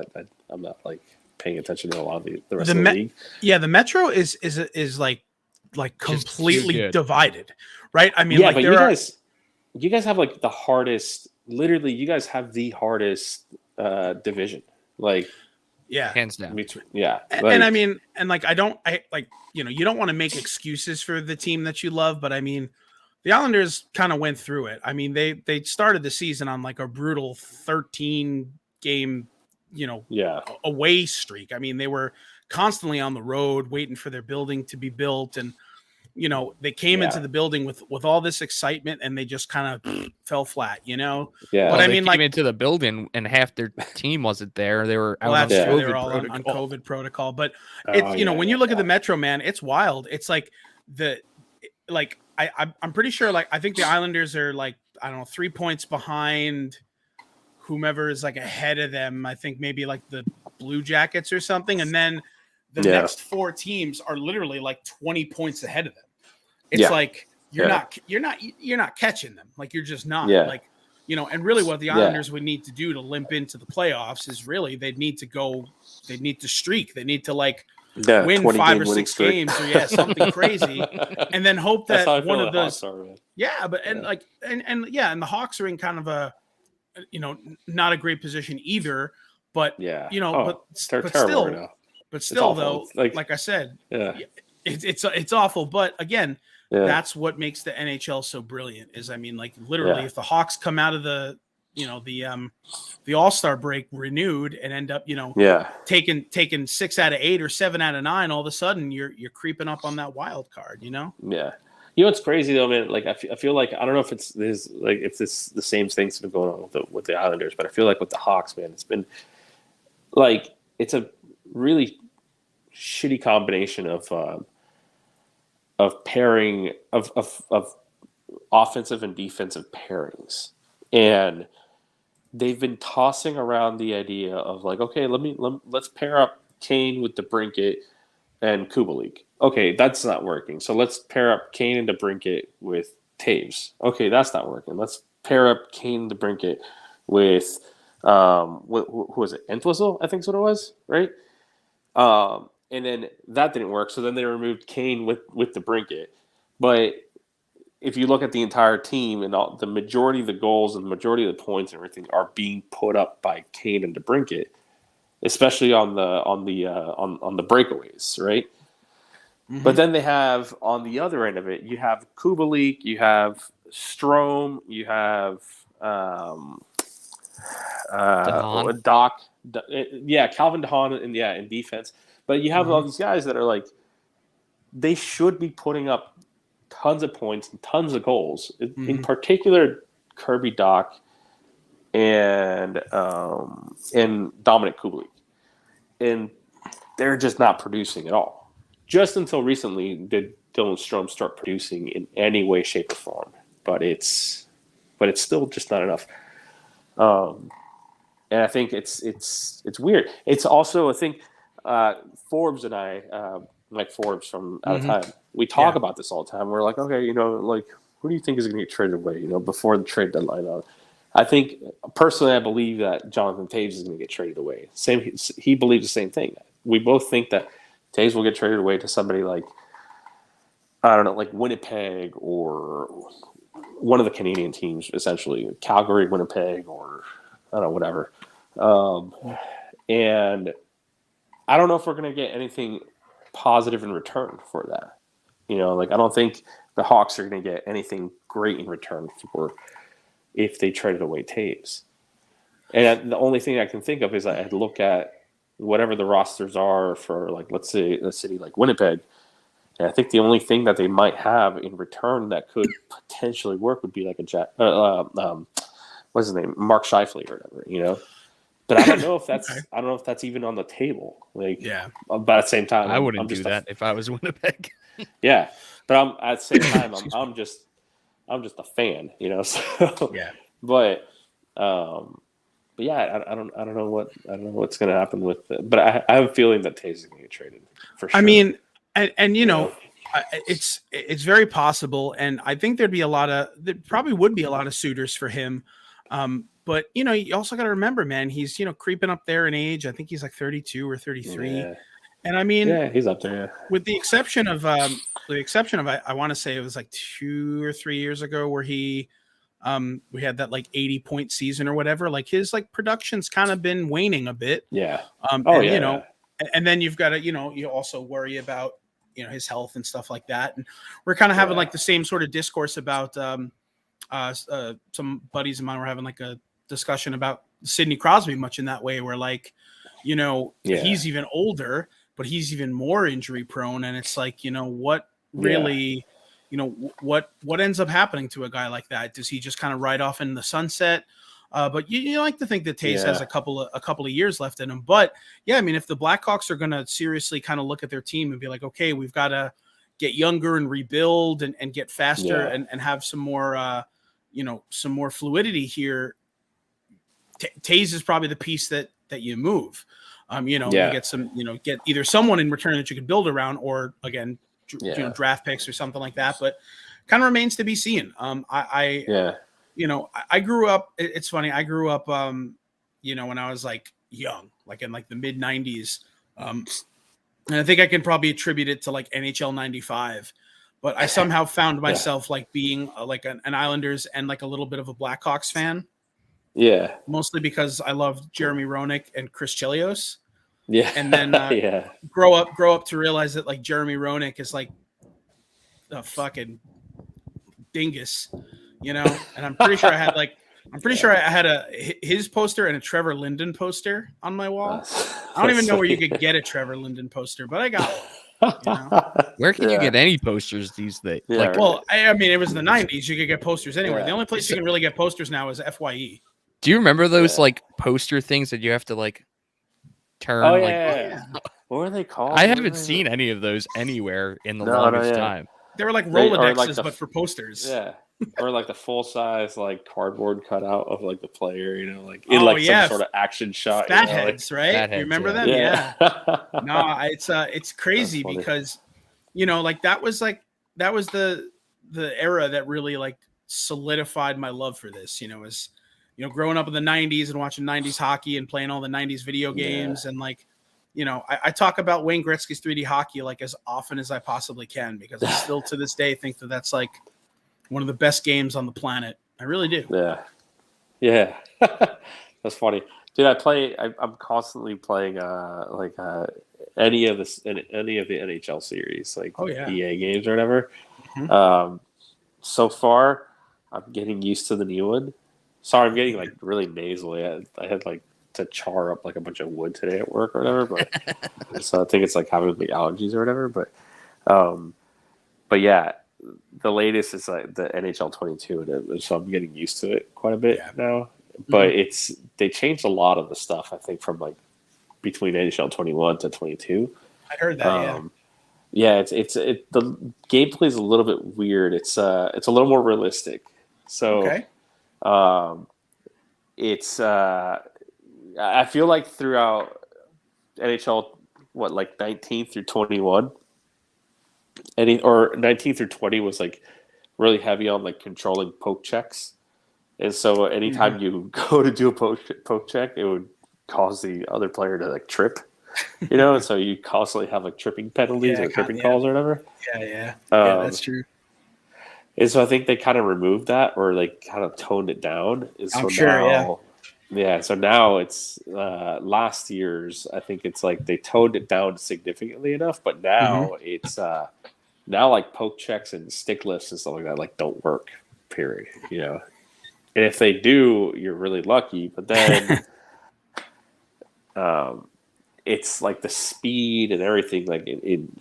I'm not like paying attention to a lot of the rest of the league. Yeah, the Metro is like completely divided, right? I mean, like, but you guys have like the hardest. Literally, you guys have the hardest division. Like, hands down. Yeah, and I mean, and like, I like, you know, you don't want to make excuses for the team that you love, but I mean, the Islanders kind of went through it. I mean, they started the season on like a brutal 13 game, you know, away streak. I mean, they were constantly on the road waiting for their building to be built, and you know, they came into the building with all this excitement, and they just kind of fell flat, you know. Yeah, but I mean, came into the building and half their team wasn't there. They were out they were all on COVID protocol. But it's you know, when you look at the Metro, man, it's wild. It's like I'm pretty sure, like, I think the Islanders are like, I don't know, 3 points behind whomever is like ahead of them. I think maybe like the Blue Jackets or something, and then the next 4 teams are literally like 20 points ahead of them. It's like you're not catching them. Like, you're just not. Like, you know, and really what the Islanders would need to do to limp into the playoffs is really they'd need to streak. They need to like win 5 or 6 games or something crazy, and then hope that one of those. And the Hawks are in kind of a, you know, not a great position either. But you know, but still though, like I said, it's awful. But again, that's what makes the NHL so brilliant. Is, I mean, like, literally, if the Hawks come out of the, you know, the All-Star break renewed and end up, you know, taking 6 out of 8 or 7 out of 9, all of a sudden you're creeping up on that wild card, you know? Yeah. You know what's crazy though, man? Like I feel like I don't know if it's the same things that have been going on with the Islanders, but I feel like with the Hawks, man, it's been like it's a really shitty combination of pairing of offensive and defensive pairings, and they've been tossing around the idea of like, okay, let's pair up Kane with DeBrincat and Kubalik. Okay, that's not working. So let's pair up Kane and DeBrincat with Taves. Okay, that's not working. Let's pair up Kane and DeBrincat with who was it? Entwistle, I think is what it was, right? And then that didn't work. So then they removed Kane with DeBrincat. But if you look at the entire team and the majority of the goals and the majority of the points and everything are being put up by Kane and DeBrincat, especially on the breakaways, right? Mm-hmm. But then they have on the other end of it, you have Kubalik, you have Strome, you have Doc, Calvin DeHaan in defense. But you have all these guys that are like, they should be putting up tons of points and tons of goals. In particular, Kirby Dach and Dominic Kubalik. And they're just not producing at all. Just until recently did Dylan Strome start producing in any way, shape, or form. But it's still just not enough. And I think it's weird. It's also, I think, Forbes and I, Mike Forbes from Out of Time, we talk about this all the time. We're like, okay, like, who do you think is going to get traded away, before the trade deadline? I think, personally, I believe that Jonathan Taves is going to get traded away. He believes the same thing. We both think that Taves will get traded away to somebody like, I don't know, like Winnipeg or one of the Canadian teams, essentially. Calgary, Winnipeg, or I don't know, whatever. And I don't know if we're going to get anything positive in return for that. I don't think the Hawks are going to get anything great in return for if they traded away Taves. And the only thing I can think of is I'd look at whatever the rosters are for, like, let's say a city like Winnipeg. And I think the only thing that they might have in return that could potentially work would be like what's his name? Mark Scheifele or whatever, But I don't know if that's I don't know if that's even on the table. Like, yeah. But at the same time, I wouldn't do that if I was Winnipeg. Yeah, but at the same time, I'm just a fan, So yeah. But yeah, I don't know what's going to happen with it. But I have a feeling that Taves is going to get traded for sure. I mean, and it's very possible, and I think there probably would be a lot of suitors for him. But you also got to remember, man, he's creeping up there in age. I think he's like 32 or 33. Yeah. And I mean, yeah, he's up there. Yeah. With the exception of I want to say it was like 2 or 3 years ago where we had that like 80-point season or whatever. Like his like production's kind of been waning a bit. Yeah. And then you've got to you also worry about his health and stuff like that. And we're kind of having like the same sort of discourse about some buddies of mine were having like a discussion about Sidney Crosby much in that way where like he's even older but he's even more injury prone, and it's like what really what ends up happening to a guy like that? Does he just kind of ride off in the sunset? But you like to think that Taves has a couple of years left in him. But yeah, I mean, if the Blackhawks are going to seriously kind of look at their team and be like, okay, we've got to get younger and rebuild and get faster and have some more some more fluidity here, Taves is probably the piece that you move. You get some, get either someone in return that you can build around, or again, draft picks or something like that. But kind of remains to be seen. I grew up. It's funny. I grew up, when I was like young, like in like the mid '90s. And I think I can probably attribute it to like NHL '95. But I somehow found myself like being like an Islanders and like a little bit of a Blackhawks fan. Yeah. Mostly because I loved Jeremy Roenick and Chris Chelios. Yeah. And then grow up to realize that like Jeremy Roenick is like a fucking dingus, and I'm pretty sure I had his poster and a Trevor Linden poster on my wall. I don't even know where you could get a Trevor Linden poster, but I got one. Where can you Yeah. get any posters these days? Yeah, Like, right. Well, I mean, it was the '90s. You could get posters anywhere. Yeah. The only place you can really get posters now is FYE. do you remember those Yeah. like poster things that you have to like turn? Oh like, yeah. What were they called? I What haven't were they- seen any of those anywhere in the No, longest yeah. time. They were like They- or Rolodexes, like the- but for posters. Yeah. Or like the full size like cardboard cutout of like the player, like in Oh, like yeah. some sort of action shot. Fat like- heads, right? Fatheads, You remember yeah. them? Yeah. No, it's crazy funny. because like that was the era that really like solidified my love for this. As growing up in the '90s and watching '90s hockey and playing all the '90s video games and like. I talk about Wayne Gretzky's 3D hockey like as often as I possibly can because I still to this day think that that's like one of the best games on the planet. I really do. Yeah. That's funny, dude. I'm constantly playing any of the NHL series, like Oh, yeah. EA games or whatever. Mhm. So far, I'm getting used to the new one. Sorry, I'm getting like really nasally. I had like to char up like a bunch of wood today at work or whatever, but so I think it's like having the allergies or whatever. But yeah, the latest is like the NHL 22, and so I'm getting used to it quite a bit now. But they changed a lot of the stuff I think from like between NHL 21 to 22. I heard that. Yeah, the gameplay is a little bit weird. It's a little more realistic. So Okay. it's I feel like throughout NHL, like 19 through 21, or 19 through 20 was like really heavy on like controlling poke checks, and so anytime you go to do a poke check, it would cause the other player to like trip, and so you constantly have like tripping penalties or tripping calls or whatever. Yeah, that's true. And so I think they kind of removed that, or like kind of toned it down. And so I'm sure, now, yeah. So now it's last year's. I think it's like they toned it down significantly enough, but now it's now like poke checks and stick lifts and stuff like that like don't work. Period. And if they do, you're really lucky. But then, it's like the speed and everything like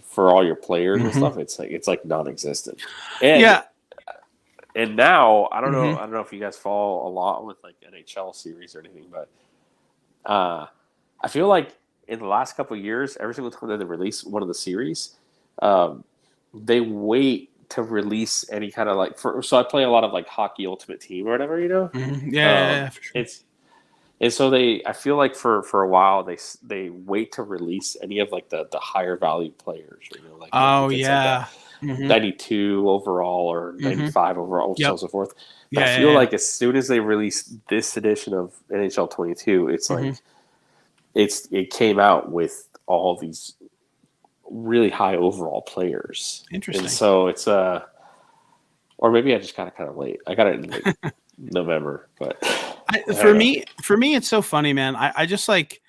for all your players and stuff. It's like non-existent. And now I don't know if you guys follow a lot with like NHL series or anything, but I feel like in the last couple of years, every single time that they release one of the series, they wait to release any kind of like. So I play a lot of like Hockey Ultimate Team or whatever, Yeah, for sure. And so I feel like for a while they wait to release any of like the higher value players, like yeah. Like 92 overall or 95 overall, so on and so forth. But I feel like as soon as they release this edition of NHL 22, it's like it came out with all these really high overall players. Interesting. And so it's or maybe I just got it kind of late. I got it in like November, but for me, it's so funny, man. I just like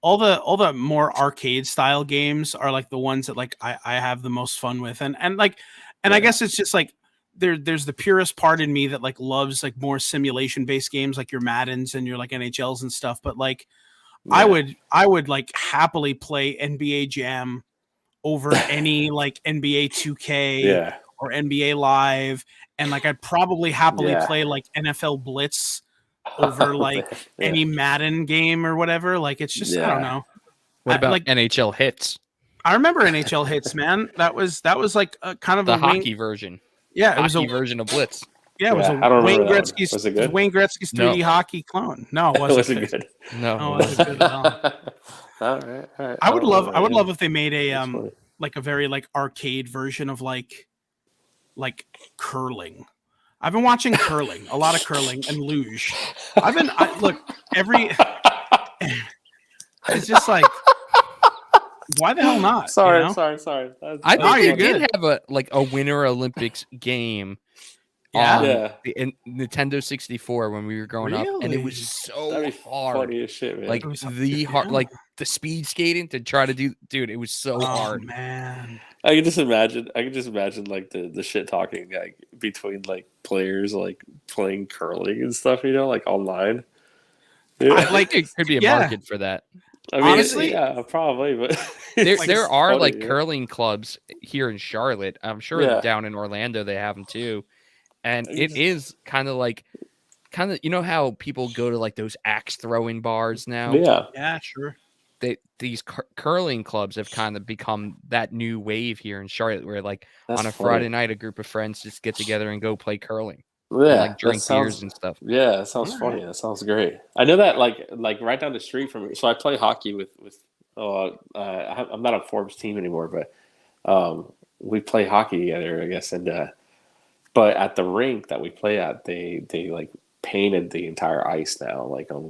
all the more arcade style games are like the ones that like I have the most fun with, and I guess it's just like there's the purest part in me that like loves like more simulation based games like your Maddens and your like NHLs and stuff. But like I would like happily play NBA Jam over any like NBA 2K or NBA Live, and like I'd probably happily play like NFL Blitz over like any Madden game or whatever. Like it's just I don't know. What about like NHL Hits? I remember NHL Hits, man. That was like a kind of the a hockey version. Yeah, it was a version of Blitz. Yeah, it was Wayne Gretzky's. Was it good? Wayne Gretzky's 3D hockey clone. No, it wasn't good. No, it wasn't good at all. All right. I would love if they made a like a very like arcade version of like curling. I've been watching curling, a lot of curling and luge. It's just like, why the hell not? Sorry. I think they did have a Winter Olympics game. On the Nintendo 64 when we were growing up, and it was so hard. Funny as shit, man. Like like the speed skating to try to do, dude. It was so hard, man. I can just imagine like the shit talking like between like players like playing curling and stuff, like online. I like it could be a market for that. I mean, Honestly, yeah, probably, but There, it's there just are funny, like yeah. curling clubs here in Charlotte. I'm sure Yeah. down in Orlando they have them too. And You it just- is kind of you know how people go to like those axe throwing bars now? Yeah, yeah, sure. These curling clubs have kind of become that new wave here in Charlotte, where like that's on a funny. Friday night, a group of friends just get together and go play curling and Yeah, like that drink beers sounds. and stuff. Yeah, that sounds All funny. right. That sounds great. I know that like right down the street from me. So I play hockey with. I'm not on Forbes team anymore, but we play hockey together, I guess. And but at the rink that we play at, they like painted the entire ice now, like on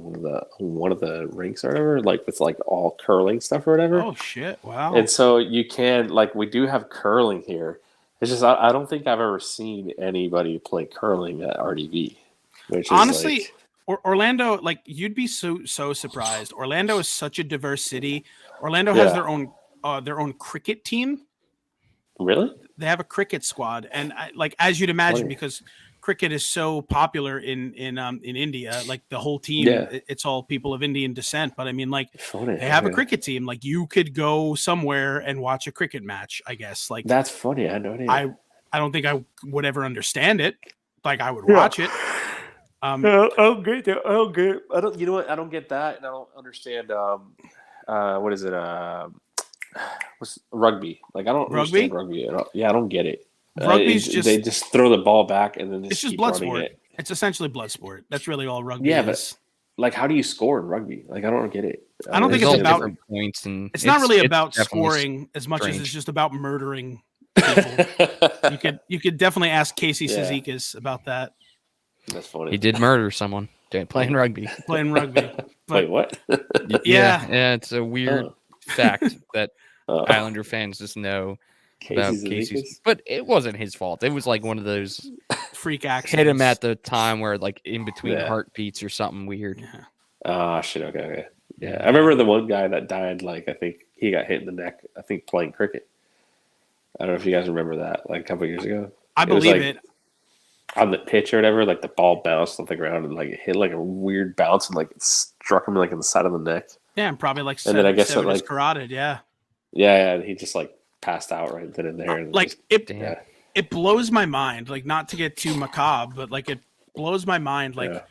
one of the rinks or whatever, like with like all curling stuff or whatever. Oh shit! Wow. And so you can like we do have curling here. It's just I don't think I've ever seen anybody play curling at RDV, which is Honestly, like, Orlando, like you'd be so surprised. Orlando is such a diverse city. Orlando has their own cricket team. really? They have a cricket squad, and like as you'd imagine, Funny. because cricket is so popular in India, like the whole team, Yeah. it's all people of Indian descent. But I mean, like Funny. they have a Okay. cricket team. Like you could go somewhere and watch a cricket match. I guess like That's funny. I had no idea. I don't think I would ever understand it. Like I would Yeah. watch it. I don't get that. I don't get. I don't. You know what? I don't get that, and I don't understand. What is it? What's rugby? Like I don't Rugby? understand rugby at all. Yeah, I don't get it. Rugby's just they just throw the ball back and then it's just keep blood running sport. it. It's essentially blood sport. That's really all rugby Yeah, is. but like, how do you score in rugby? Like, I don't get it. I don't think There's it's all about- different points, and It's not really about definitely scoring as much as strange. it's just about murdering people. You could definitely ask Casey Yeah. Cizikas about that That's funny. He did murder someone playing rugby. playing rugby. Wait, what? Yeah. It's a weird Oh. fact that Oh. Islander fans just know about Casey Casey's. Zizekas? But it wasn't his fault. It was like one of those Freak accidents. hit him at the time where like in between Yeah. heartbeats or something weird. Yeah. Oh shit. Okay. Yeah, I remember the one guy that died. Like, I think he got hit in the neck. I think playing cricket. I don't know if you guys remember that. Like a couple years ago, I It was believe like- it. on the pitch or whatever, like the ball bounced off the ground and like it hit like a weird bounce and like it struck him like in the side of the neck. Yeah, and probably like And then I guess severed it, his like- carotid. Yeah. Yeah, and he just like passed out right then and there. And Like just- it Damn. yeah, it blows my mind, like not to get too macabre, but like it blows my mind. Like yeah.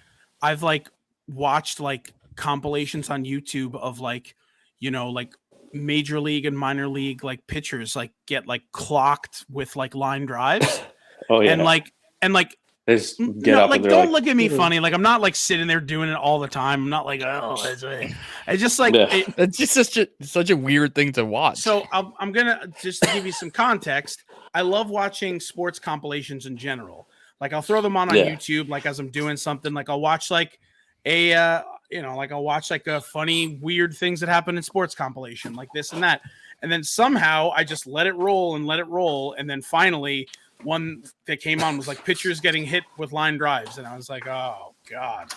I've like watched like compilations on YouTube of like, you know, like major league and minor league like pitchers like get like clocked with like line drives Oh yeah, and like they just get no, up like and they're don't like, look at me funny. Like I'm not like sitting there doing it all the time. I'm not like, oh, it's just like Yeah. it, That's just such a weird thing to watch. so I'm gonna just to give you some context. I love watching sports compilations in general. Like I'll throw them on Yeah. YouTube, like as I'm doing something. Like I'll watch like a like I'll watch like a funny, weird things that happen in sports compilation, like this and that. And then somehow I just let it roll. And then finally one that came on was like pitchers getting hit with line drives. And I was like, oh God.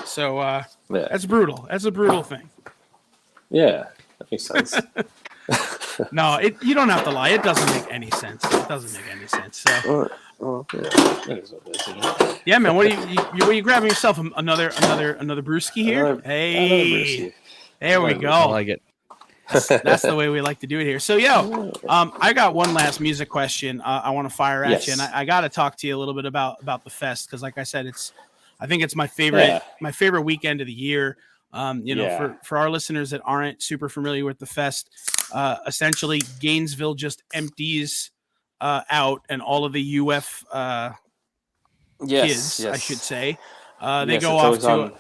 So yeah, that's brutal. That's a brutal thing. yeah, that makes sense. No, you don't have to lie. It doesn't make any sense. It doesn't make any sense. So Well, yeah, that is what it is, you know? yeah, man. What are you grabbing yourself? Another brewski here? Another Hey, Brucey. there we another I go. like it. That's the way we like to do it here. So, I got one last music question I want to fire at Yes. you, and I got to talk to you a little bit about the fest because, like I said, I think it's my favorite weekend of the year. Yeah. For our listeners that aren't super familiar with the fest, essentially Gainesville just empties out, and all of the UF kids, I should say, they Yes, go it's off always to. on-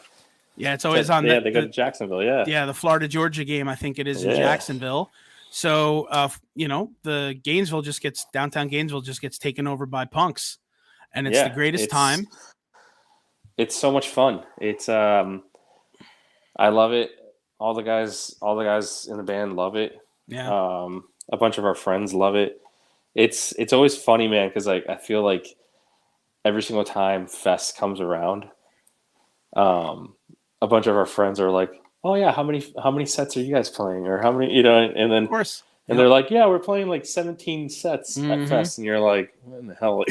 It's always on. Yeah, they go to Jacksonville. Yeah, the Florida Georgia game, I think it is in Yeah. Jacksonville. So, the downtown Gainesville just gets taken over by punks, and it's the greatest time. It's so much fun. It's I love it. All the guys in the band love it. Yeah. A bunch of our friends love it. It's always funny, man, because like I feel like every single time Fest comes around, a bunch of our friends are like, "Oh yeah, how many sets are you guys playing?" Or how many, and then Of course. and they're like, "Yeah, we're playing like 17 sets Mhm. at Fest," and you're like, "What in the hell?"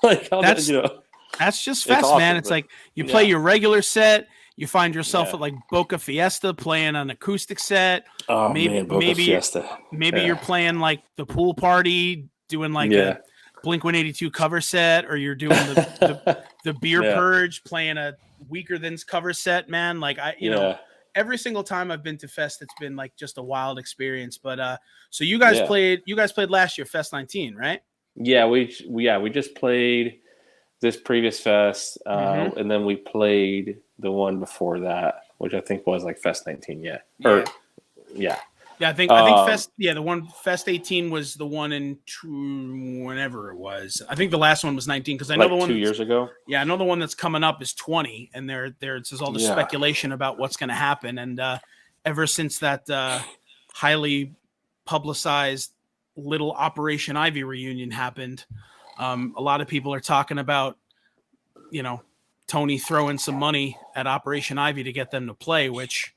Like, how That's- did That's just It's fest, awesome, man. It's but- like you play yeah. your regular set, you find yourself Yeah. at like Boca Fiesta playing an acoustic set. Oh maybe man, Boca maybe Fiesta. maybe Yeah. you're playing like the pool party, doing like Yeah. a Blink-182 cover set, or you're doing the beer Yeah. purge, playing a Weaker Than's cover set, man. Like you know, Yeah. every single time I've been to Fest, it's been like just a wild experience. But so you guys Yeah. played last year, Fest 19, right? Yeah, we just played this previous fest, and then we played the one before that, which I think was like Fest 19. Yeah. Or yeah. Yeah, I think Fest. Yeah, the one Fest 18 was the one in whenever it was. I think the last one was 19 because I know Like the one 2 years ago. Yeah, I know the one that's coming up is 20, and there's all the speculation about what's going to happen. And ever since that highly publicized little Operation Ivy reunion happened, a lot of people are talking about, you know, Tony throwing some money at Operation Ivy to get them to play, which.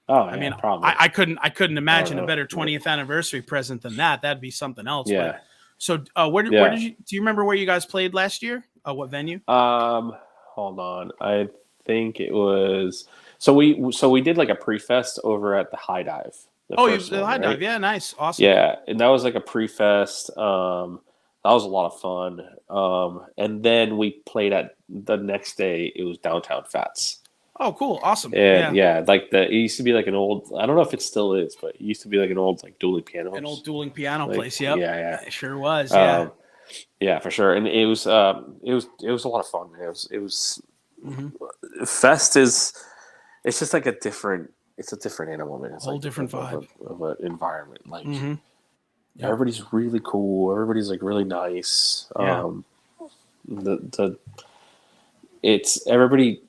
I mean, probably. I couldn't imagine a better 20th anniversary present than that. That'd be something else. Yeah. But, so where did you? Do you remember where you guys played last year? What venue? Hold on. I think it was. So we did like a pre-fest over at the High Dive. The High Dive. Yeah, nice, awesome. Yeah, and that was like a pre-fest. That was a lot of fun. And then we played at the next day. It was Downtown Fats. Oh, cool. Awesome. And yeah, like it used to be like an old, I don't know if it still is, but it used to be like an old like dueling piano. An old dueling piano like, place. Yep. Yeah. It sure was. Yeah. Yeah, for sure. And it was a lot of fun. It was Fest is, it's just like it's a different animal, man. It's a whole like different vibe of an environment. Like everybody's really cool. Everybody's like really nice. It's everybody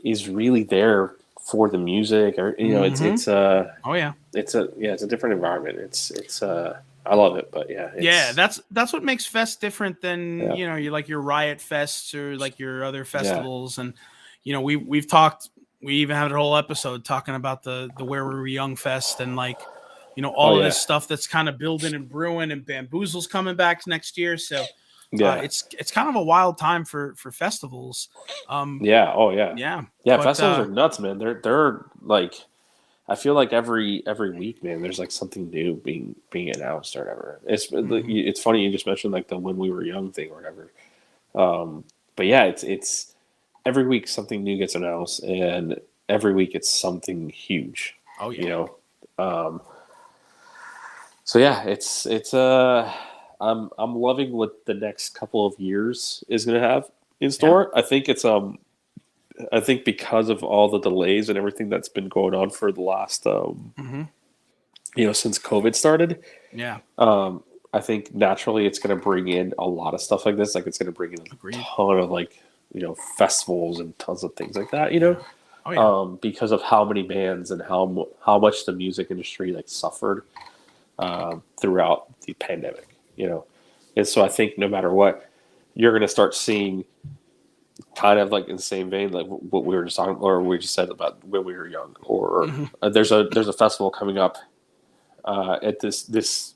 is really there for the music, or it's it's a different environment. It's I love it, but that's what makes Fest different than you like your Riot Fests or like your other festivals. And we've talked, we even had a whole episode talking about the Where We Were Young Fest, and like all of this stuff that's kind of building and brewing, and Bamboozle's coming back next year, so it's kind of a wild time for festivals. Festivals are nuts, man. They're like, I feel like every week, man, there's like something new being announced or whatever. It's funny you just mentioned like the When We Were Young thing or whatever. But yeah, it's every week something new gets announced, and every week it's something huge. Oh yeah. So yeah, it's I'm loving what the next couple of years is going to have in store. Yeah. I think because of all the delays and everything that's been going on for the last, since COVID started. Yeah. I think naturally it's going to bring in a lot of stuff like this. Like it's going to bring in a ton of like, festivals and tons of things like that, because of how many bands and how much the music industry like suffered throughout the pandemic. And so I think no matter what, you're going to start seeing kind of like in the same vein, like what we were just talking, or we just said about When We Were Young, or there's a festival coming up at this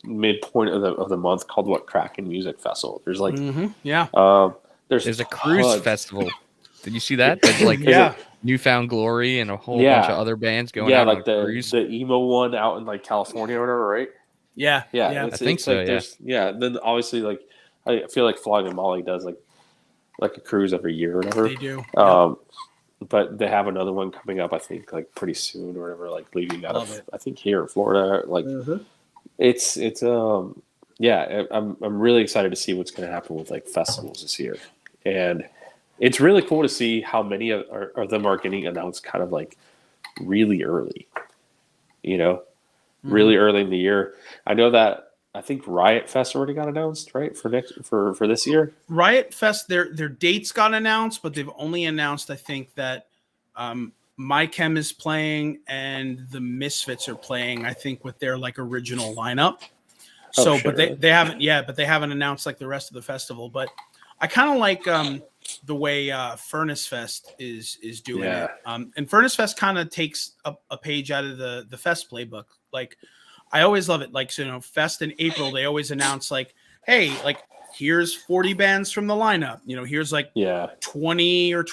midpoint of the month called Kraken Music Festival. There's like, there's a cruise festival. Did you see that? There's like Newfound Glory and a whole bunch of other bands going out like on a cruise. The emo one out in like California or whatever, right? Yeah. I think so. Like then obviously, like I feel like Flying and Molly does like a cruise every year or whatever. They do. But they have another one coming up, I think, like pretty soon or whatever. Like leaving out of I think here in Florida. Like I'm really excited to see what's going to happen with like festivals this year, and it's really cool to see how many of them are getting announced kind of like really early. Really early in the year. I know that I think Riot Fest already got announced, right? For this year. Riot Fest, their dates got announced, but they've only announced, I think, that My Chem is playing and the Misfits are playing, I think, with their like original lineup. But they haven't announced like the rest of the festival. But I kind of like the way Furnace Fest is doing it. And Furnace Fest kind of takes a page out of the Fest playbook. Like, I always love it. Like, Fest in April, they always announce like, hey, like here's 40 bands from the lineup. Here's like 20 or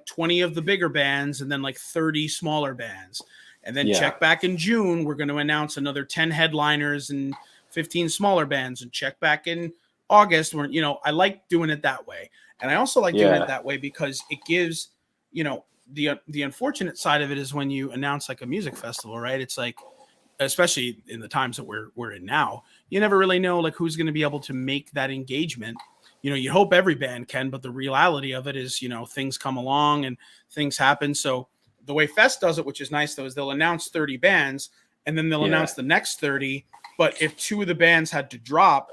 20 of the bigger bands, and then like 30 smaller bands. And then check back in June, we're going to announce another 10 headliners and 15 smaller bands, and check back in August where, I like doing it that way. And I also like doing it that way because it gives, the unfortunate side of it is when you announce like a music festival, right? It's like, especially in the times that we're in now, you never really know like who's going to be able to make that engagement. You hope every band can, but the reality of it is, things come along and things happen. So the way Fest does it, which is nice though, is they'll announce 30 bands and then they'll announce the next 30. But if 2 of the bands had to drop,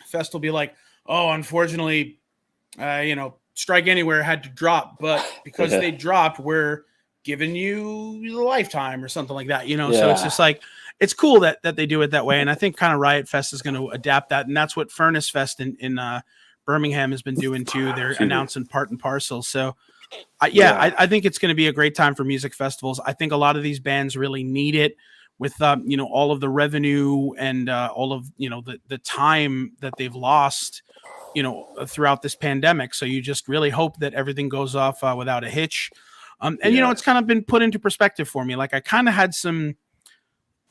Fest will be like, oh, unfortunately, Strike Anywhere had to drop, but because they dropped, we're giving you the lifetime or something like that, So it's just like, it's cool that they do it that way. And I think kind of Riot Fest is going to adapt that. And that's what Furnace Fest in Birmingham has been doing too. They're announcing part and parcel. So I think it's going to be a great time for music festivals. I think a lot of these bands really need it with, all of the revenue and all of, the time that they've lost, throughout this pandemic. So you just really hope that everything goes off without a hitch. It's kind of been put into perspective for me. Like I kind of had some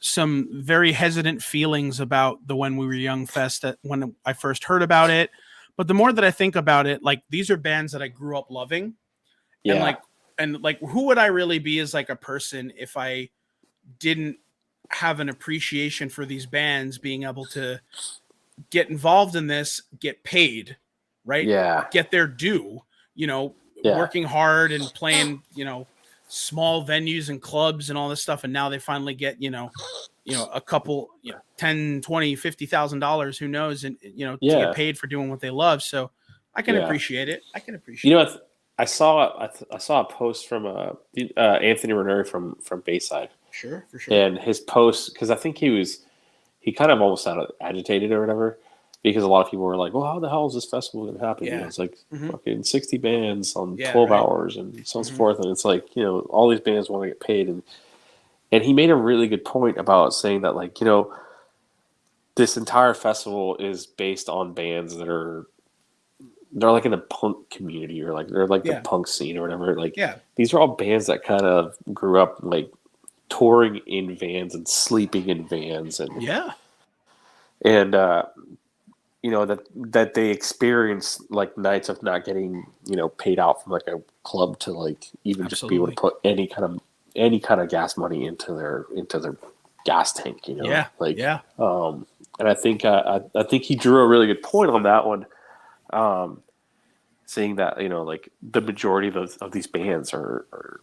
very hesitant feelings about the When We Were Young Fest when I first heard about it. But the more that I think about it, like these are bands that I grew up loving. Yeah. And who would I really be as like a person if I didn't have an appreciation for these bands being able to get involved in this, get paid, right? Yeah. Get their due, working hard and playing, small venues and clubs and all this stuff. And now they finally get, a couple, $10, $20, $50,000, who knows, and, to get paid for doing what they love. So I can appreciate it. I can appreciate it. I saw a post from Anthony Renner from Bayside. Sure, for sure. And his post, because I think he kind of almost sounded agitated or whatever, because a lot of people were like, well, how the hell is this festival going to happen? Yeah. It's like fucking 60 bands on 12 hours and so on and so forth. And it's like, all these bands want to get paid. And he made a really good point about saying that, like, this entire festival is based on bands that they're like in the punk community, or like they're like the punk scene or whatever. Like, these are all bands that kind of grew up like touring in vans and sleeping in vans, and that they experience like nights of not getting paid out from like a club to like even just be able to put any kind of gas money into their gas tank, and I think he drew a really good point on that one, saying that like the majority of these bands are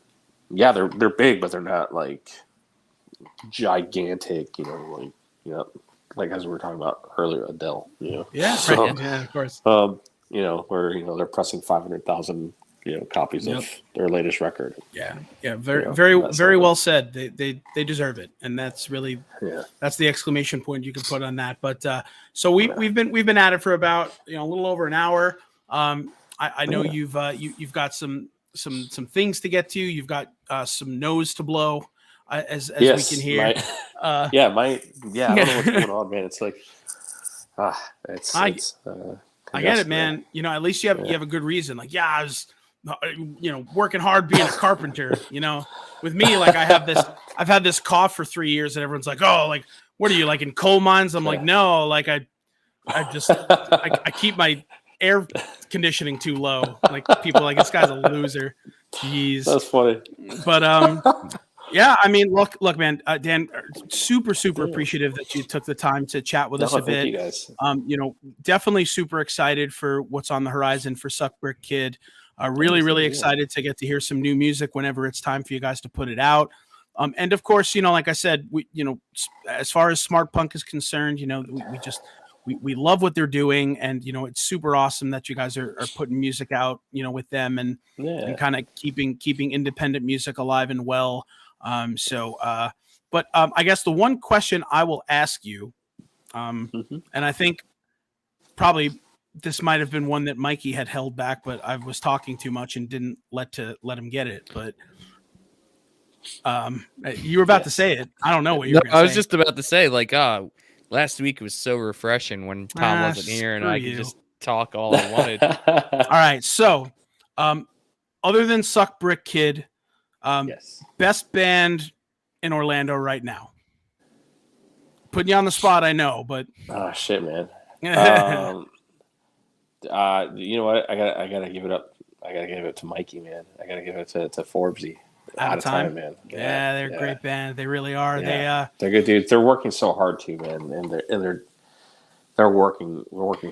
they're big, but they're not like gigantic, like as we were talking about earlier, Adele, So, yeah, of course. Where they're pressing 500,000 copies of their latest record. Very well said. They deserve it, and that's really that's the exclamation point you can put on that. But so we've been at it for about a little over an hour. I know you've got some things to get to. You've got some nose to blow, as we can hear. I don't know what's going on, man. It's like, I get it, man. At least you have a good reason. Like, I was, working hard being a carpenter. With me, like I've had this cough for 3 years, and everyone's like, oh, like, what are you, like in coal mines? I'm like, no, like I keep my air conditioning too low. Like people are like, this guy's a loser. Jeez, that's funny. But I mean, look, man, Dan, super appreciative that you took the time to chat with us a bit. Thank you guys. Definitely super excited for what's on the horizon for Suck Brick Kid. Really excited to get to hear some new music whenever it's time for you guys to put it out. And of course, like I said, we, as far as Smart Punk is concerned, we love what they're doing, and it's super awesome that you guys are putting music out, with them and kind of keeping independent music alive and well. But I guess the one question I will ask you, and I think probably this might have been one that Mikey had held back, but I was talking too much and didn't let him get it. But you were about to say it. I don't know what you were going to say. I was just about to say, like, Last week was so refreshing when Tom wasn't here and screw I you. could just talk all I wanted. All right, so other than Suck Brick Kid, Yes. best band in Orlando right now. Putting you on the spot, I know, but Oh shit, man. You know what? I gotta give it up. I gotta give it to Mikey, man. I gotta give it to Forbesy. Out of time, man. Yeah, they're a great band. They really are. Yeah. They're good dudes. They're working so hard too, man, and they're working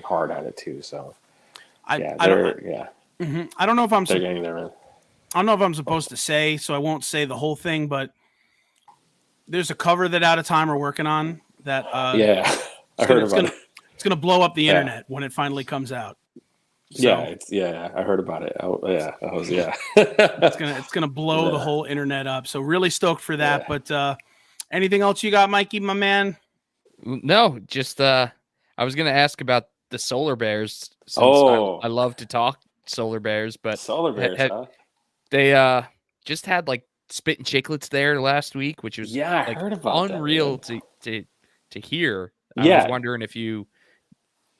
hard at it too. So I don't know if I'm they're getting there, man. I don't know if I'm supposed to say, so I won't say the whole thing, but there's a cover that Out of Time are working on that. I heard about it. It's gonna blow up the internet when it finally comes out. So, I heard about it. It's gonna blow the whole internet up. So really stoked for that. Yeah. But anything else you got, Mikey, my man? No, just I was gonna ask about the Solar Bears. Since I love to talk Solar Bears, but Solar Bears, they just had like Spit and Chicklets there last week, which was I heard about unreal to hear. I was wondering if you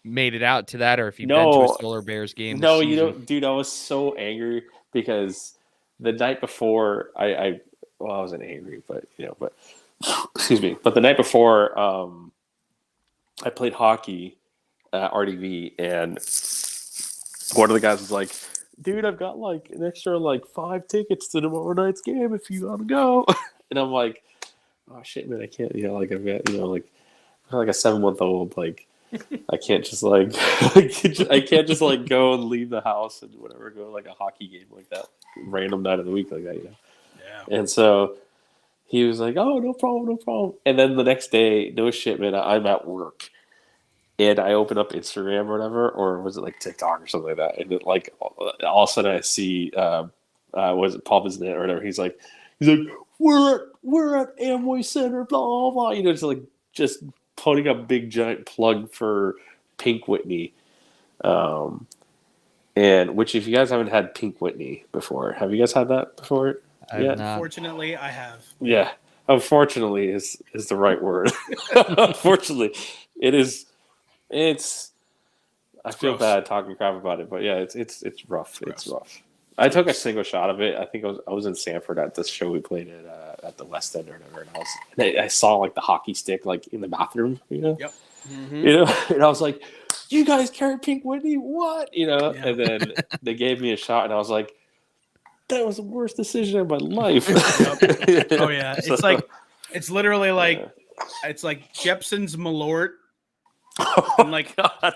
made it out to that or if you've been to a Solar Bears game. No, you don't, dude. I was so angry because the night before I wasn't angry, but excuse me. But the night before, I played hockey at RDV, and one of the guys was like, "Dude, I've got like an extra like 5 tickets to tomorrow night's game if you want to go." And I'm like, "Oh shit, man, I can't." I've got like a 7-month-old, like I can't just like I can't just like go and leave the house and whatever, go to like a hockey game like that random night of the week like that, Yeah. And so he was like, "Oh, no problem." And then the next day, no shit, man, I'm at work. And I open up Instagram or whatever, or was it like TikTok or something like that? And it, like all of a sudden I see was it Paul Biznett or whatever? He's like, we're at Amway Center, blah blah blah. Just putting a big giant plug for Pink Whitney. And which, if you guys haven't had Pink Whitney before, have you guys had that before? Unfortunately, I have. Yeah, unfortunately is the right word. Unfortunately, it is. I feel bad talking crap about it, but yeah, it's rough. It's rough. I took a single shot of it. I think I was in Sanford at this show we played at the West End or whatever, and I saw like the hockey stick like in the bathroom, Yep. Mm-hmm. And I was like, "You guys carry Pink Whitney? What?" Yeah. And then they gave me a shot, and I was like, "That was the worst decision of my life." Oh yeah, it's literally like it's like Jepson's Malort. And like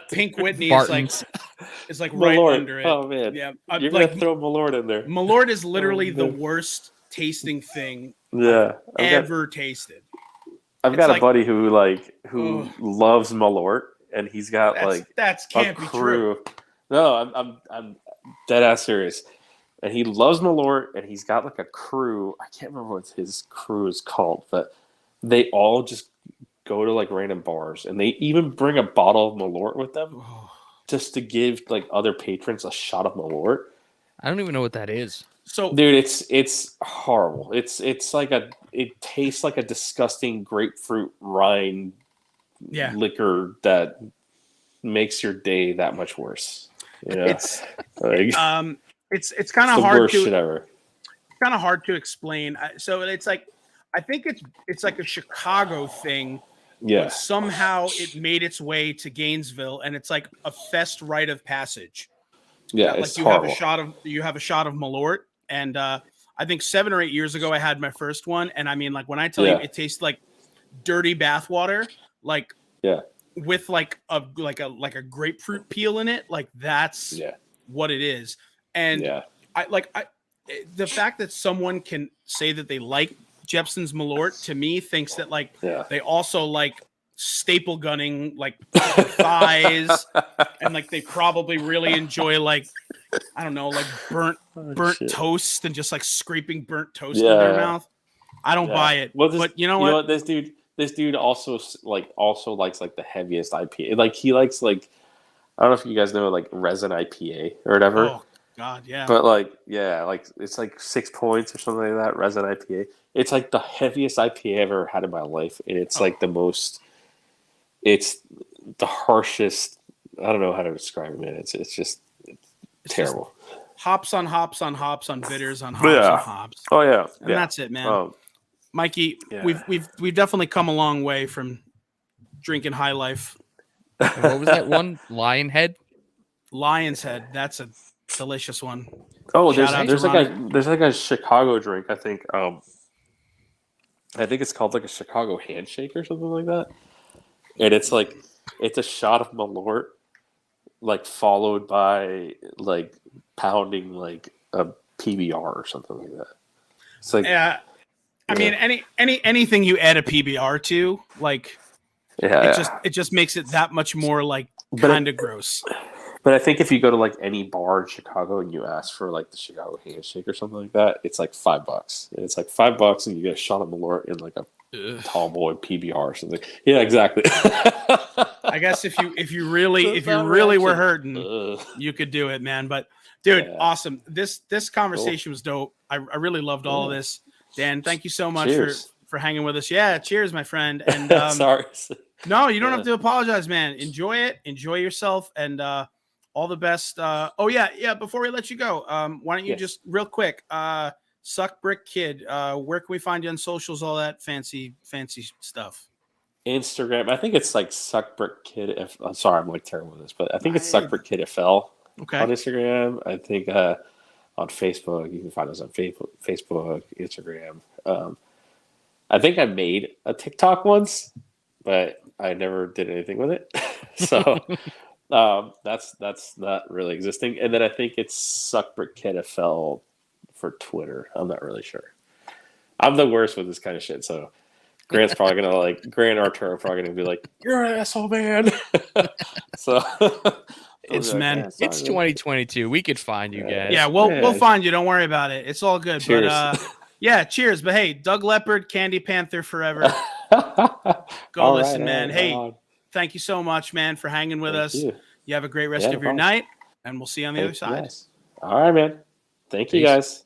Pink Whitney is like right Malort. under it. Oh man, yeah, you're gonna throw Malort in there. Malort is literally the worst tasting thing I've ever tasted. I've got a buddy who loves Malort, and he's got that can't be true. No, I'm dead ass serious. And he loves Malort, and he's got like a crew. I can't remember what his crew is called, but they all just go to like random bars, and they even bring a bottle of Malort with them just to give like other patrons a shot of Malort. I don't even know what that is. So, dude, it's horrible. It's like it tastes like a disgusting grapefruit rind liquor that makes your day that much worse. It's it's kind of hard to It's kind of hard to explain. So it's like I think it's like a Chicago thing. Yeah. But somehow it made its way to Gainesville, and it's like a fest rite of passage. Yeah, like you have a shot of Malort, and I think 7 or 8 years ago I had my first one, and I mean, like when I tell you it tastes like dirty bathwater, like with like a grapefruit peel in it, like that's what it is. And the fact that someone can say that they like Jepson's Malort, to me, thinks that they also like staple gunning like thighs, and like they probably really enjoy like I don't know, like burnt toast and just like scraping burnt toast in their mouth. I don't buy it. Well, but you know what? This dude also likes like the heaviest IPA. Like he likes like I don't know if you guys know like resin IPA or whatever. Oh God, yeah. But like it's like 6 points or something like that. Resin IPA. It's like the heaviest IPA I've ever had in my life, and it's like the most. it's the harshest. I don't know how to describe it, man. It's terrible. Just hops on hops on hops on bitters on hops Yeah. on hops. Oh yeah, And that's it, man. Mikey, we've definitely come a long way from drinking High Life. And what was that one? Lion's Head. That's a delicious one. Oh, Shout out there's to like a Chicago drink. I think it's called like a Chicago handshake or something like that. And it's like it's a shot of Malort, like followed by like pounding like a PBR or something like that. It's like I mean anything you add a PBR to, like it just makes it that much more like kind of gross. But I think if you go to like any bar in Chicago and you ask for like the Chicago handshake or something like that, it's like $5. And it's like $5 and you get a shot of Malort in like a tall boy PBR or something. Yeah, exactly. I guess if you really were hurting, you could do it, man. But dude, awesome. This conversation was dope. I really loved all of this. Dan, thank you so much for hanging with us. Yeah, cheers, my friend. And sorry. No, you don't have to apologize, man. Enjoy it. Enjoy yourself, and all the best. Before we let you go, why don't you just real quick, Suck Brick Kid, where can we find you on socials, all that fancy stuff? Instagram. I think it's like Suck Brick Kid. I'm sorry, I'm like terrible with this, but I think it's Suck Brick Kid FL on Instagram. I think on Facebook, you can find us on Facebook, Instagram. I think I made a TikTok once, but I never did anything with it. So that's not really existing. And then I think it's Suck Brick Kid FL for Twitter. I'm not really sure. I'm the worst with this kind of shit. So Grant's probably gonna Grant Arturo probably gonna be like, "You're an asshole, man." So it's 2022. We could find you guys. Yeah, we'll find you. Don't worry about it. It's all good. Cheers. But cheers. But hey, Doug Leopard, Candy Panther forever. Go listen, man. Hey, thank you so much, man, for hanging with us. You have a great rest of your night, and we'll see you on the other side. All right, man. Thank you, guys.